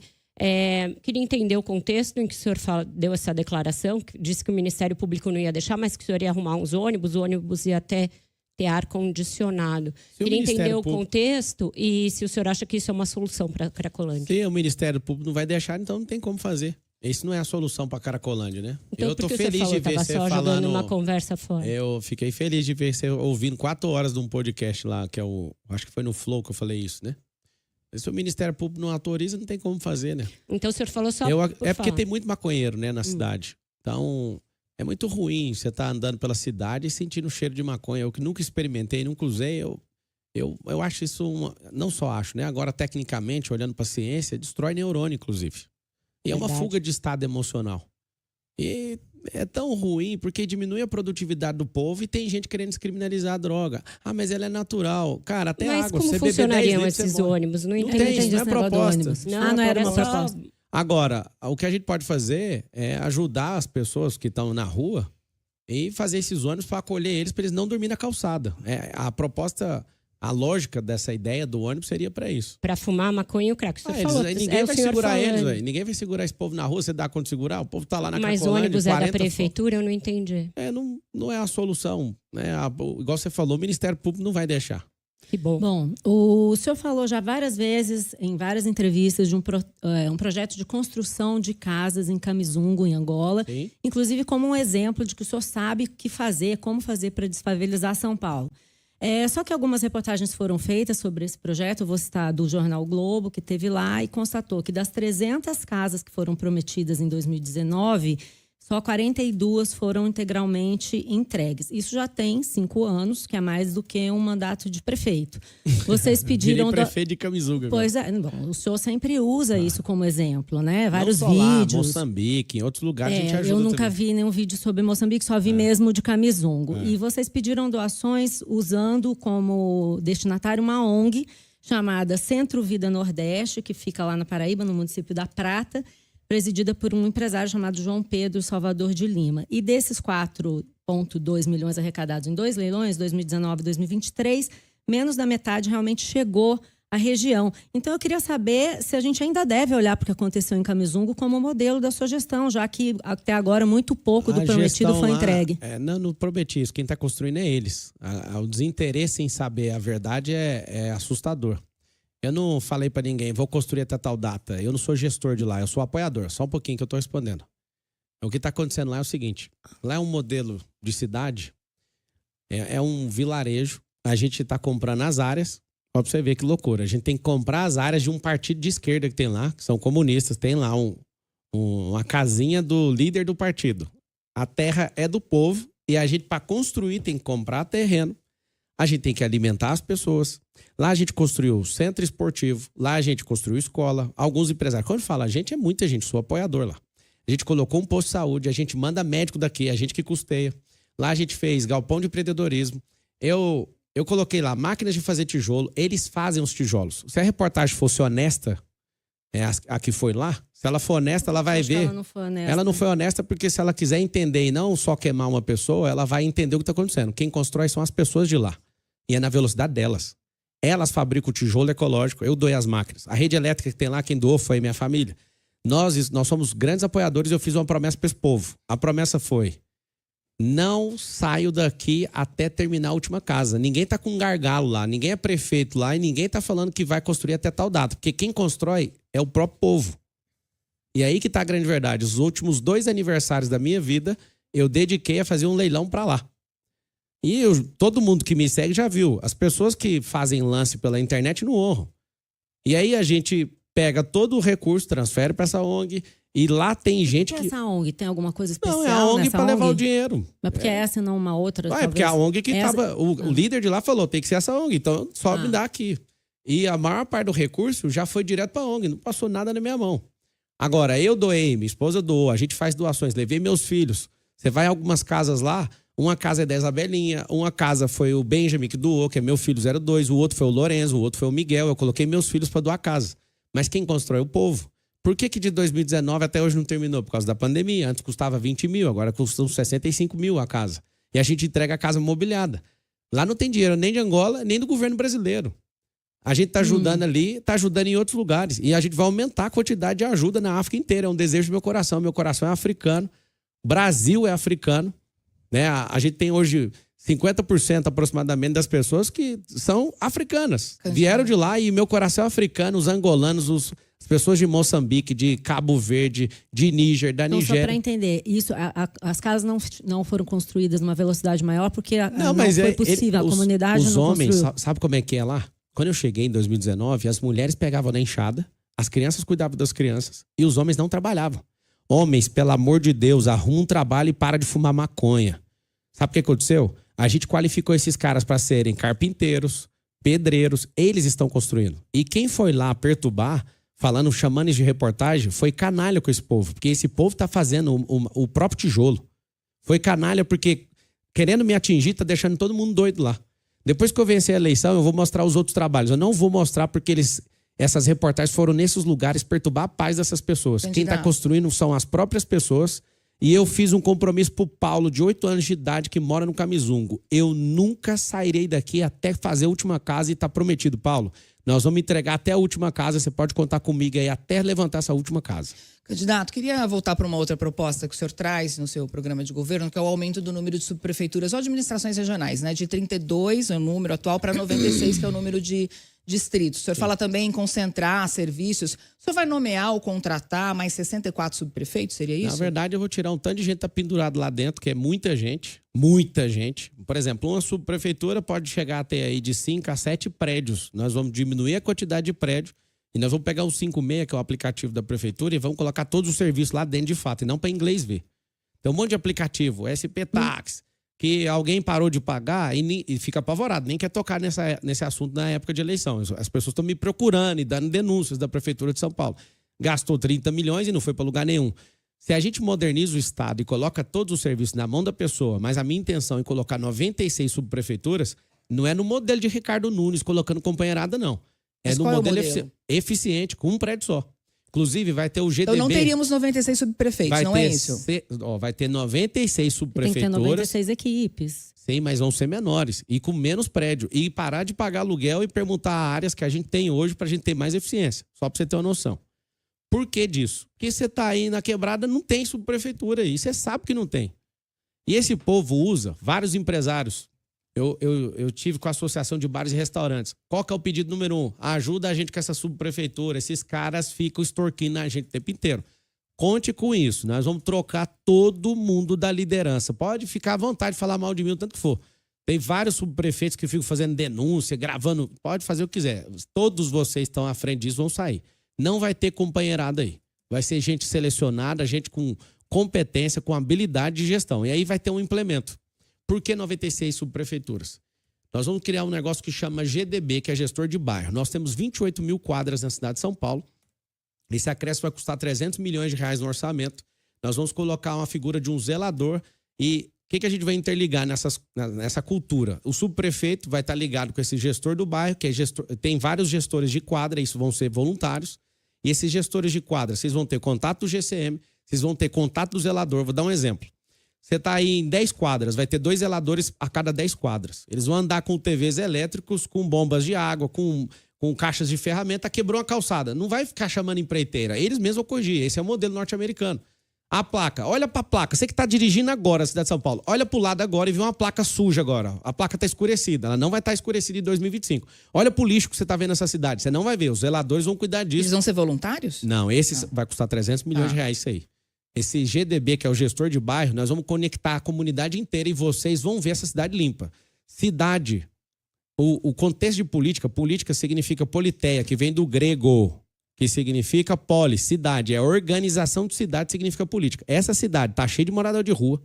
S6: Queria entender o contexto em que o senhor deu essa declaração, que disse que o Ministério Público não ia deixar, mas que o senhor ia arrumar uns ônibus, o ônibus ia até ter ar-condicionado. Queria entender o contexto e se o senhor acha que isso é uma solução para a Cracolândia.
S2: Se o Ministério Público não vai deixar, então não tem como fazer. Isso não é a solução para a Cracolândia, né?
S6: Então,
S2: eu tô feliz de ver você falando
S6: uma conversa fora.
S2: Eu fiquei feliz de ver você ouvindo 4 horas de um podcast lá, que acho que foi no Flow que eu falei isso, né? Se o Ministério Público não autoriza, não tem como fazer, né?
S6: Então o senhor falou só
S2: porque tem muito maconheiro, né, na cidade. Então, é muito ruim você estar andando pela cidade e sentindo o cheiro de maconha. Eu que nunca experimentei, nunca usei, eu acho isso, não só acho, né? Agora, tecnicamente, olhando para a ciência, destrói neurônio, inclusive. E é uma fuga de estado emocional. E é tão ruim porque diminui a produtividade do povo e tem gente querendo descriminalizar a droga. Ah, mas ela é natural. Cara, até
S6: mas
S2: água.
S6: Como
S2: você
S6: funcionariam
S2: beber 10 litros,
S6: esses ônibus? Não entendi.
S2: Tem, não é proposta.
S6: Não era uma proposta.
S2: Agora, o que a gente pode fazer é ajudar as pessoas que estão na rua e fazer esses ônibus para acolher eles, para eles não dormirem na calçada. A proposta... A lógica dessa ideia do ônibus seria para isso.
S6: Para fumar maconha e o crack.
S2: Ninguém vai segurar eles, véio. Ninguém vai segurar esse povo na rua. Você dá conta de segurar? O povo tá lá na Cracolândia.
S6: Mas o ônibus é da prefeitura? Eu não entendi.
S2: Não é a solução. Né? Igual você falou, o Ministério Público não vai deixar.
S6: Que bom.
S4: Bom, o senhor falou já várias vezes, em várias entrevistas, de um projeto de construção de casas em Camizungo, em Angola.
S2: Sim.
S4: Inclusive como um exemplo de que o senhor sabe o que fazer, como fazer para desfavelizar São Paulo. Só que algumas reportagens foram feitas sobre esse projeto. Eu vou citar do jornal Globo, que teve lá e constatou que das 300 casas que foram prometidas em 2019, só 42 foram integralmente entregues. Isso já tem 5 anos, que é mais do que um mandato de prefeito. Vocês pediram...
S2: prefeito de Camizunga.
S4: Pois é, bom, o senhor sempre usa isso como exemplo, né? Vários
S2: não só lá,
S4: vídeos.
S2: Moçambique, em outros lugares a gente ajuda.
S4: Eu nunca
S2: também.
S4: vi nenhum vídeo sobre Moçambique, só vi mesmo de Camizungo. E vocês pediram doações usando como destinatário uma ONG chamada Centro Vida Nordeste, que fica lá na Paraíba, no município da Prata, presidida por um empresário chamado João Pedro Salvador de Lima. E desses 4,2 milhões arrecadados em 2 leilões, 2019 e 2023, menos da metade realmente chegou à região. Então, eu queria saber se a gente ainda deve olhar para o que aconteceu em Camizungo como modelo da sua gestão, já que até agora muito pouco do prometido foi entregue.
S2: Não prometi isso. Quem está construindo é eles. O desinteresse em saber a verdade é assustador. Eu não falei para ninguém, vou construir até tal data. Eu não sou gestor de lá, eu sou apoiador. Só um pouquinho que eu estou respondendo. O que está acontecendo lá é o seguinte. Lá é um modelo de cidade, é um vilarejo. A gente está comprando as áreas. Para você ver que loucura. A gente tem que comprar as áreas de um partido de esquerda que tem lá, que são comunistas. Tem lá uma casinha do líder do partido. A terra é do povo e a gente, para construir, tem que comprar terreno. A gente tem que alimentar as pessoas. Lá a gente construiu centro esportivo. Lá a gente construiu escola. Alguns empresários. Quando fala a gente, é muita gente. Sou apoiador lá. A gente colocou um posto de saúde. A gente manda médico daqui. A gente que custeia. Lá a gente fez galpão de empreendedorismo. Eu coloquei lá máquinas de fazer tijolo. Eles fazem os tijolos. Se a reportagem fosse honesta, a que foi lá, se ela for honesta, ela vai ver. Ela não foi honesta porque se ela quiser entender e não só queimar uma pessoa, ela vai entender o que está acontecendo. Quem constrói são as pessoas de lá. E é na velocidade delas. Elas fabricam o tijolo ecológico. Eu doei as máquinas. A rede elétrica que tem lá, quem doou foi minha família. Nós somos grandes apoiadores e eu fiz uma promessa para esse povo. A promessa foi: não saio daqui até terminar a última casa. Ninguém tá com um gargalo lá, ninguém é prefeito lá e ninguém tá falando que vai construir até tal data. Porque quem constrói é o próprio povo. E aí que tá a grande verdade. Os últimos 2 aniversários da minha vida, eu dediquei a fazer um leilão para lá. E todo mundo que me segue já viu. As pessoas que fazem lance pela internet não honram. E aí a gente pega todo o recurso, transfere para essa ONG e lá tem gente que...
S4: essa ONG tem alguma coisa especial?
S2: Não, é a ONG
S4: nessa
S2: para levar
S4: ONG?
S2: o dinheiro.
S4: Mas porque essa e não uma outra?
S2: É porque a ONG que
S4: essa...
S2: tava... O líder de lá falou, tem que ser essa ONG, então só me dá aqui. E a maior parte do recurso já foi direto para a ONG, não passou nada na minha mão. Agora, eu doei, minha esposa doou, a gente faz doações, levei meus filhos. Você vai em algumas casas lá, uma casa é da Isabelinha, uma casa foi o Benjamin que doou, que é meu filho 02, o outro foi o Lorenzo, o outro foi o Miguel, eu coloquei meus filhos para doar casa. Mas quem constrói é o povo. Por que de 2019 até hoje não terminou? Por causa da pandemia. Antes custava 20 mil, agora custa 65 mil a casa. E a gente entrega a casa mobiliada. Lá não tem dinheiro nem de Angola, nem do governo brasileiro. A gente está ajudando ali, está ajudando em outros lugares. E a gente vai aumentar a quantidade de ajuda na África inteira. É um desejo do meu coração. Meu coração é africano. O Brasil é africano. Né? A gente tem hoje 50% aproximadamente das pessoas que são africanas. Vieram de lá e meu coração é africano. Os angolanos, as pessoas de Moçambique, de Cabo Verde, de Níger, da
S4: então,
S2: Nigéria.
S4: Só para entender, isso, as casas não foram construídas numa velocidade maior porque não foi possível. A comunidade
S2: os
S4: não
S2: homens,
S4: construiu.
S2: sabe como é que é lá? Quando eu cheguei em 2019, as mulheres pegavam na enxada, as crianças cuidavam das crianças e os homens não trabalhavam. Homens, pelo amor de Deus, arruma um trabalho e para de fumar maconha. Sabe o que aconteceu? A gente qualificou esses caras para serem carpinteiros, pedreiros, eles estão construindo. E quem foi lá perturbar, chamando de reportagem, foi canalha com esse povo, porque esse povo tá fazendo o próprio tijolo. Foi canalha porque, querendo me atingir, tá deixando todo mundo doido lá. Depois que eu vencer a eleição, eu vou mostrar os outros trabalhos. Eu não vou mostrar porque essas reportagens foram nesses lugares perturbar a paz dessas pessoas.
S1: Entendi.
S2: Quem está construindo são as próprias pessoas. E eu fiz um compromisso pro Paulo, de 8 anos de idade, que mora no Camizungo. Eu nunca sairei daqui até fazer a última casa e tá prometido, Paulo. Nós vamos entregar até a última casa. Você pode contar comigo aí até levantar essa última casa.
S1: Candidato, queria voltar para uma outra proposta que o senhor traz no seu programa de governo, que é o aumento do número de subprefeituras ou administrações regionais, né? De 32, é o número atual, para 96, que é o número de distritos. O senhor fala também em concentrar serviços. O senhor vai nomear ou contratar mais 64 subprefeitos, seria isso?
S2: Na verdade, eu vou tirar um tanto de gente que tá pendurado lá dentro, que é muita gente. Muita gente. Por exemplo, uma subprefeitura pode chegar até aí de 5 a 7 prédios. Nós vamos diminuir a quantidade de prédios. E nós vamos pegar o 56, que é o aplicativo da prefeitura, e vamos colocar todos os serviços lá dentro de fato, e não para inglês ver. Tem um monte de aplicativo, SP Tax, que alguém parou de pagar e fica apavorado, nem quer tocar nesse assunto na época de eleição. As pessoas estão me procurando e dando denúncias da Prefeitura de São Paulo. Gastou 30 milhões e não foi para lugar nenhum. Se a gente moderniza o Estado e coloca todos os serviços na mão da pessoa, mas a minha intenção é colocar 96 subprefeituras, não é no modelo de Ricardo Nunes colocando companheirada, não. É
S1: Mas
S2: no
S1: qual é o
S2: modelo
S1: modelo?
S2: Eficiente, com um prédio só. Inclusive, vai ter o GDB.
S1: Então não teríamos 96 subprefeitos, não é isso?
S2: Vai ter 96
S4: Tem que ter
S2: subprefeituras.
S4: 96 equipes.
S2: Sim, mas vão ser menores e com menos prédio. E parar de pagar aluguel e perguntar áreas que a gente tem hoje para a gente ter mais eficiência. Só para você ter uma noção. Por que disso? Porque você está aí na quebrada, não tem subprefeitura aí. Você sabe que não tem. E esse povo usa, vários empresários. Eu tive com a Associação de Bares e Restaurantes. Qual que é o pedido número 1? Ajuda a gente com essa subprefeitura. Esses caras ficam extorquindo a gente o tempo inteiro. Conte com isso. Nós vamos trocar todo mundo da liderança. Pode ficar à vontade de falar mal de mim, o tanto que for. Tem vários subprefeitos que ficam fazendo denúncia, gravando. Pode fazer o que quiser. Todos vocês estão à frente disso, vão sair. Não vai ter companheirada aí. Vai ser gente selecionada, gente com competência, com habilidade de gestão. E aí vai ter um implemento. Por que 96 subprefeituras? Nós vamos criar um negócio que chama GDB, que é gestor de bairro. Nós temos 28 mil quadras na cidade de São Paulo. Esse acréscimo vai custar 300 milhões de reais no orçamento. Nós vamos colocar uma figura de um zelador. E o que a gente vai interligar nessa cultura? O subprefeito vai estar ligado com esse gestor do bairro, que é tem vários gestores de quadra, isso vão ser voluntários. E esses gestores de quadra, vocês vão ter contato do GCM, vocês vão ter contato do zelador. Vou dar um exemplo. Você está aí em 10 quadras, vai ter 2 zeladores a cada 10 quadras. Eles vão andar com TVs elétricos, com bombas de água, com caixas de ferramenta, quebrou a calçada. Não vai ficar chamando empreiteira. Eles mesmos vão corrigir. Esse é o modelo norte-americano. A placa, olha pra placa. Você que tá dirigindo agora a cidade de São Paulo, olha pro lado agora e vê uma placa suja agora. A placa tá escurecida, ela não vai estar escurecida em 2025. Olha pro lixo que você tá vendo nessa cidade, você não vai ver. Os zeladores vão cuidar disso.
S1: Eles vão ser voluntários?
S2: Não, esse vai custar 300 milhões de reais isso aí. Esse GDB, que é o gestor de bairro, nós vamos conectar a comunidade inteira e vocês vão ver essa cidade limpa. Cidade, o contexto de política, política significa politeia, que vem do grego, que significa polis, cidade. É organização de cidade, significa política. Essa cidade tá cheia de morador de rua.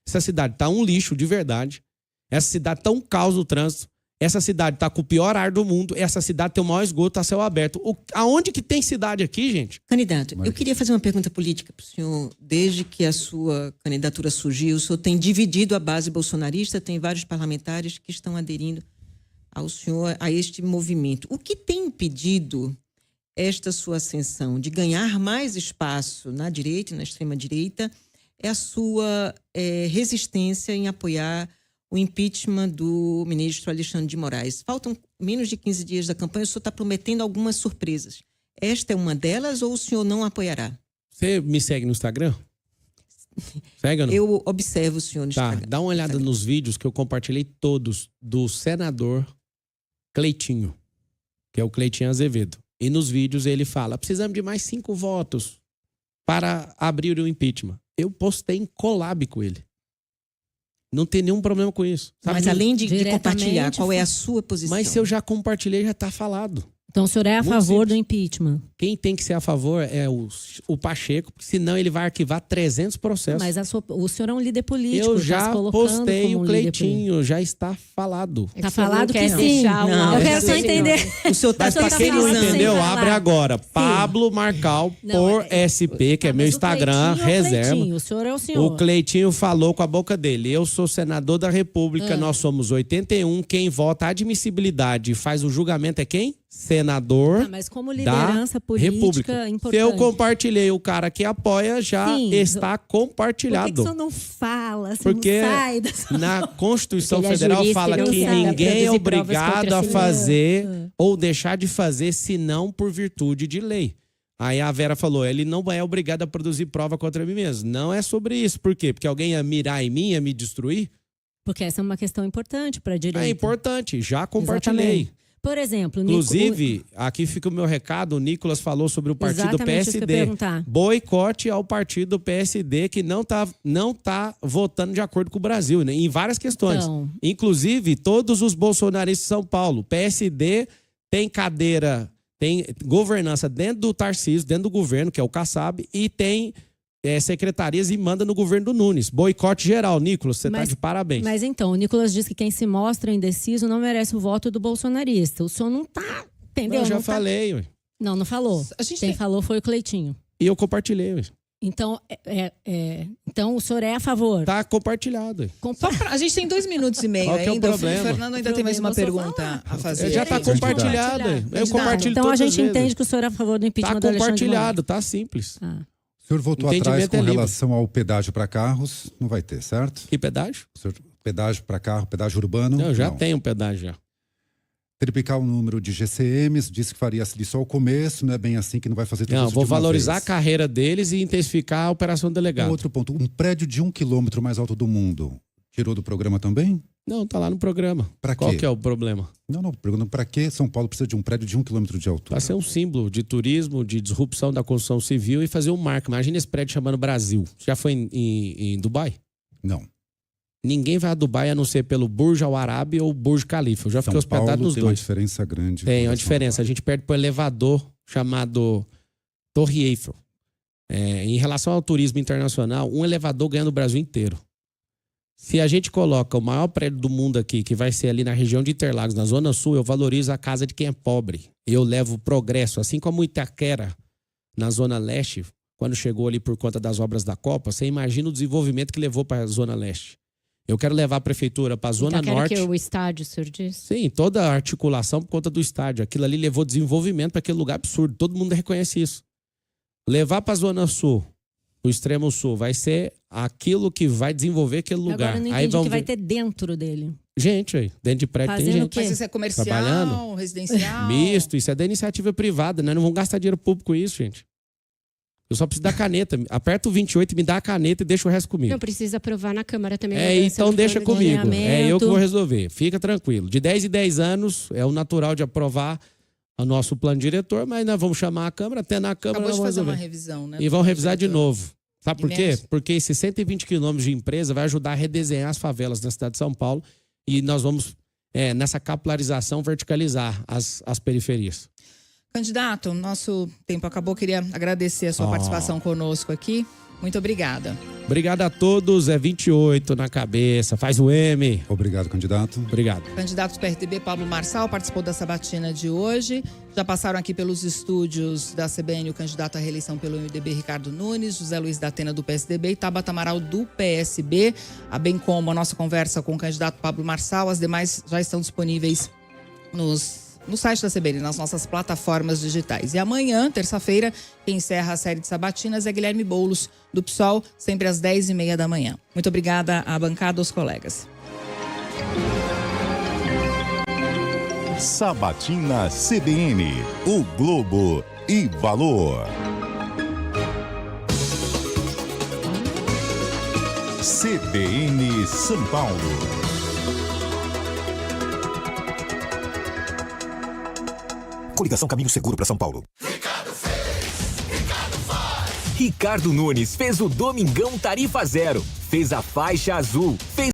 S2: Essa cidade tá um lixo de verdade. Essa cidade tá um caos no trânsito. Essa cidade tá com o pior ar do mundo. Essa cidade tem o maior esgoto a céu aberto. Aonde que tem cidade aqui, gente?
S5: Candidato, eu queria fazer uma pergunta política para o senhor. Desde que a sua candidatura surgiu, o senhor tem dividido a base bolsonarista, tem vários parlamentares que estão aderindo ao senhor, a este movimento. O que tem impedido esta sua ascensão de ganhar mais espaço na direita e na extrema-direita é a sua resistência em apoiar o impeachment do ministro Alexandre de Moraes. Faltam menos de 15 dias da campanha, o senhor está prometendo algumas surpresas. Esta é uma delas ou o senhor não apoiará?
S2: Você me segue no Instagram? Segue ou não?
S5: Eu observo o senhor no Instagram.
S2: Tá, dá uma olhada nos vídeos que eu compartilhei todos do senador Cleitinho, que é o Cleitinho Azevedo. E nos vídeos ele fala, precisamos de mais 5 votos para abrir o impeachment. Eu postei em collab com ele. Não tem nenhum problema com isso. Sabe?
S5: Mas além de
S4: Diretamente,
S5: compartilhar, qual é a sua posição?
S2: Mas se eu já compartilhei, já tá falado.
S4: Então o senhor é a
S2: Muito
S4: favor
S2: simples.
S4: do impeachment.
S2: Quem tem que ser a favor é o Pacheco, porque senão ele vai arquivar 300 processos.
S4: Mas o senhor é um líder político.
S2: Eu
S4: tá
S2: já
S4: se colocando
S2: postei
S4: como
S2: o
S4: um líder político.
S2: Cleitinho, já está falado.
S4: Tá
S6: você não
S4: falado
S6: quer
S4: que sim.
S6: deixar
S5: Não,
S4: Eu
S5: eu
S4: quero só
S5: sei,
S4: entender.
S5: O senhor está
S2: Mas pra
S4: tá
S2: quem não
S4: falando sem
S2: entendeu,
S4: falar.
S2: abre agora. Pablo Marcal
S4: Não,
S2: por SP, que é
S4: Tá,
S2: meu
S4: mas o
S2: Instagram,
S4: Cleitinho é o
S2: reserva.
S4: Cleitinho, o senhor é o senhor.
S2: O Cleitinho falou com a boca dele. Eu sou senador da República, nós somos 81. Quem vota a admissibilidade e faz o julgamento é quem? Senador
S4: Ah, mas como
S2: da
S4: liderança política
S2: República.
S4: importante.
S2: Se eu compartilhei, o cara que apoia já
S4: Sim.
S2: está
S4: Por que que o
S2: compartilhado.
S4: senhor não fala? Assim,
S2: Porque
S4: não sai dessa...
S2: na Constituição
S6: Ele é
S2: Federal
S6: jurista
S2: fala
S6: e não
S2: que
S6: sabe
S2: ninguém é
S6: produzir provas
S2: obrigado
S6: contra
S2: a
S6: si mesmo.
S2: fazer ou deixar de fazer, senão por virtude de lei. Aí a Vera falou, ele não é obrigado a produzir prova contra mim mesmo. Não é sobre isso. Por quê? Porque alguém ia mirar em mim, ia me destruir?
S4: Porque essa é uma questão importante para a direita.
S2: É importante, já compartilhei.
S4: Exatamente. Por exemplo,
S2: Inclusive, aqui fica o meu recado, o Nicolas falou sobre o partido
S4: Exatamente isso que eu ia
S2: PSD.
S4: perguntar.
S2: Boicote ao partido PSD que não tá votando de acordo com o Brasil, né? Em várias questões.
S4: Então.
S2: Inclusive, todos os bolsonaristas de São Paulo. PSD tem cadeira, tem governança dentro do Tarcísio, dentro do governo, que é o Kassab, e tem secretarias e manda no governo do Nunes. Boicote geral. Nicolas, você tá de parabéns.
S4: Mas então, o Nicolas diz que quem se mostra indeciso não merece o voto do bolsonarista. O senhor não tá, entendeu?
S2: Eu já
S4: Não tá-
S2: falei, ué.
S4: Não falou.
S1: A gente
S4: Quem
S1: tem-
S4: falou foi o Cleitinho.
S2: E eu compartilhei, ué.
S4: Então, então o senhor é a favor.
S2: Tá compartilhado, ué.
S1: Só a gente tem 2 minutos e meio
S2: Qual que é o
S1: ainda.
S2: problema?
S1: O Fernando ainda tem mais uma
S4: Problema, eu só
S1: pergunta a fazer.
S2: Já tá
S4: Gente,
S2: compartilhado, ué. Eu
S1: Candidato.
S2: compartilho
S4: Então a
S2: todas as
S4: gente
S2: vezes.
S4: entende que o senhor é a favor do impeachment
S2: Tá
S4: do Alexandre de
S2: compartilhado, tá simples.
S4: Moraes. Ah.
S3: O senhor voltou
S2: Entendimento
S3: atrás
S2: é
S3: com
S2: livre.
S3: relação ao pedágio para carros, não vai ter, certo?
S2: Que pedágio?
S3: O senhor, pedágio para carro, pedágio urbano?
S2: Não, já
S3: não.
S2: tem um pedágio já.
S3: Triplicar o número de GCMs, disse que faria ali só o começo, não é bem assim que não vai fazer tudo
S2: Não,
S3: isso
S2: vou
S3: de uma
S2: valorizar a
S3: vez.
S2: carreira deles e intensificar a operação
S3: Um
S2: delegado.
S3: outro ponto, um prédio de 1 quilômetro mais alto do mundo, tirou do programa também?
S2: Não, tá lá no programa.
S3: Pra
S2: Qual
S3: quê?
S2: que é o problema?
S3: Não, perguntando para que São Paulo precisa de um prédio de 1 quilômetro de altura?
S2: Vai ser um símbolo de turismo, de disrupção da construção civil e fazer um marco. Imagina esse prédio chamando Brasil. Já foi em Dubai?
S3: Não.
S2: Ninguém vai a Dubai a não ser pelo Burj Al Arab ou Burj Khalifa. Eu já fiquei
S3: São
S2: hospedado
S3: Paulo
S2: nos
S3: tem uma
S2: dois.
S3: diferença grande.
S2: Tem
S3: com
S2: uma
S3: relação a
S2: diferença. A
S3: Dubai.
S2: gente perde pro elevador chamado Torre Eiffel. Em relação ao turismo internacional, um elevador ganha no Brasil inteiro. Se a gente coloca o maior prédio do mundo aqui, que vai ser ali na região de Interlagos, na Zona Sul, eu valorizo a casa de quem é pobre. Eu levo progresso. Assim como Itaquera, na Zona Leste, quando chegou ali por conta das obras da Copa, você imagina o desenvolvimento que levou para a Zona Leste. Eu quero levar a prefeitura para a Zona
S6: Então,
S2: Norte.
S6: que o estádio, o senhor disse?
S2: Sim, toda a articulação por conta do estádio. Aquilo ali levou desenvolvimento para aquele lugar absurdo. Todo mundo reconhece isso. Levar para a Zona Sul, o extremo sul, vai ser aquilo que vai desenvolver aquele lugar.
S4: Agora eu não
S2: Aí
S4: entendi
S2: vão
S4: o que vai
S2: ver-
S4: ter dentro dele.
S2: Gente aí, dentro de prédio
S4: Fazendo
S2: tem
S4: o
S2: gente.
S4: quê?
S1: Mas isso é comercial,
S2: Trabalhando.
S1: residencial?
S2: Misto, isso é da iniciativa privada, né? Não vão gastar dinheiro público com isso, gente. Eu só preciso da caneta. Aperta o 28 e me dá a caneta e deixa o resto comigo.
S6: Não precisa aprovar na Câmara também.
S2: Então deixa comigo.
S4: alinhamento.
S2: Eu que vou resolver. Fica tranquilo. De 10 em 10 anos é o natural de aprovar o nosso plano diretor, mas nós vamos chamar a Câmara, até na Câmara
S1: Acabou
S2: nós
S1: de
S2: vamos
S1: fazer uma
S2: resolver.
S1: revisão, né?
S2: E vão revisar de novo. Sabe por quê?
S1: Imenso.
S2: Porque esses 120 quilômetros de empresa vai ajudar a redesenhar as favelas na cidade de São Paulo e nós vamos, nessa capilarização, verticalizar as periferias.
S1: Candidato, nosso tempo acabou. Queria agradecer a sua participação conosco aqui. Muito obrigada.
S2: Obrigado a todos. É 28 na cabeça. Faz o M.
S3: Obrigado, candidato.
S2: Obrigado.
S1: Candidato do PRTB, Pablo Marçal, participou da sabatina de hoje. Já passaram aqui pelos estúdios da CBN o candidato à reeleição pelo MDB, Ricardo Nunes, José Luiz da Atena, do PSDB, e Tabata Amaral, do PSB. Bem como a nossa conversa com o candidato Pablo Marçal. As demais já estão disponíveis no site da CBN, nas nossas plataformas digitais. E amanhã, terça-feira, quem encerra a série de sabatinas é Guilherme Boulos, do PSOL, sempre às 10h30 da manhã. Muito obrigada à bancada, aos colegas.
S7: Sabatina CBN, o Globo e Valor. CBN São Paulo.
S8: Coligação Caminho Seguro para São Paulo. Ricardo Nunes fez o Domingão Tarifa Zero, fez a faixa azul, fez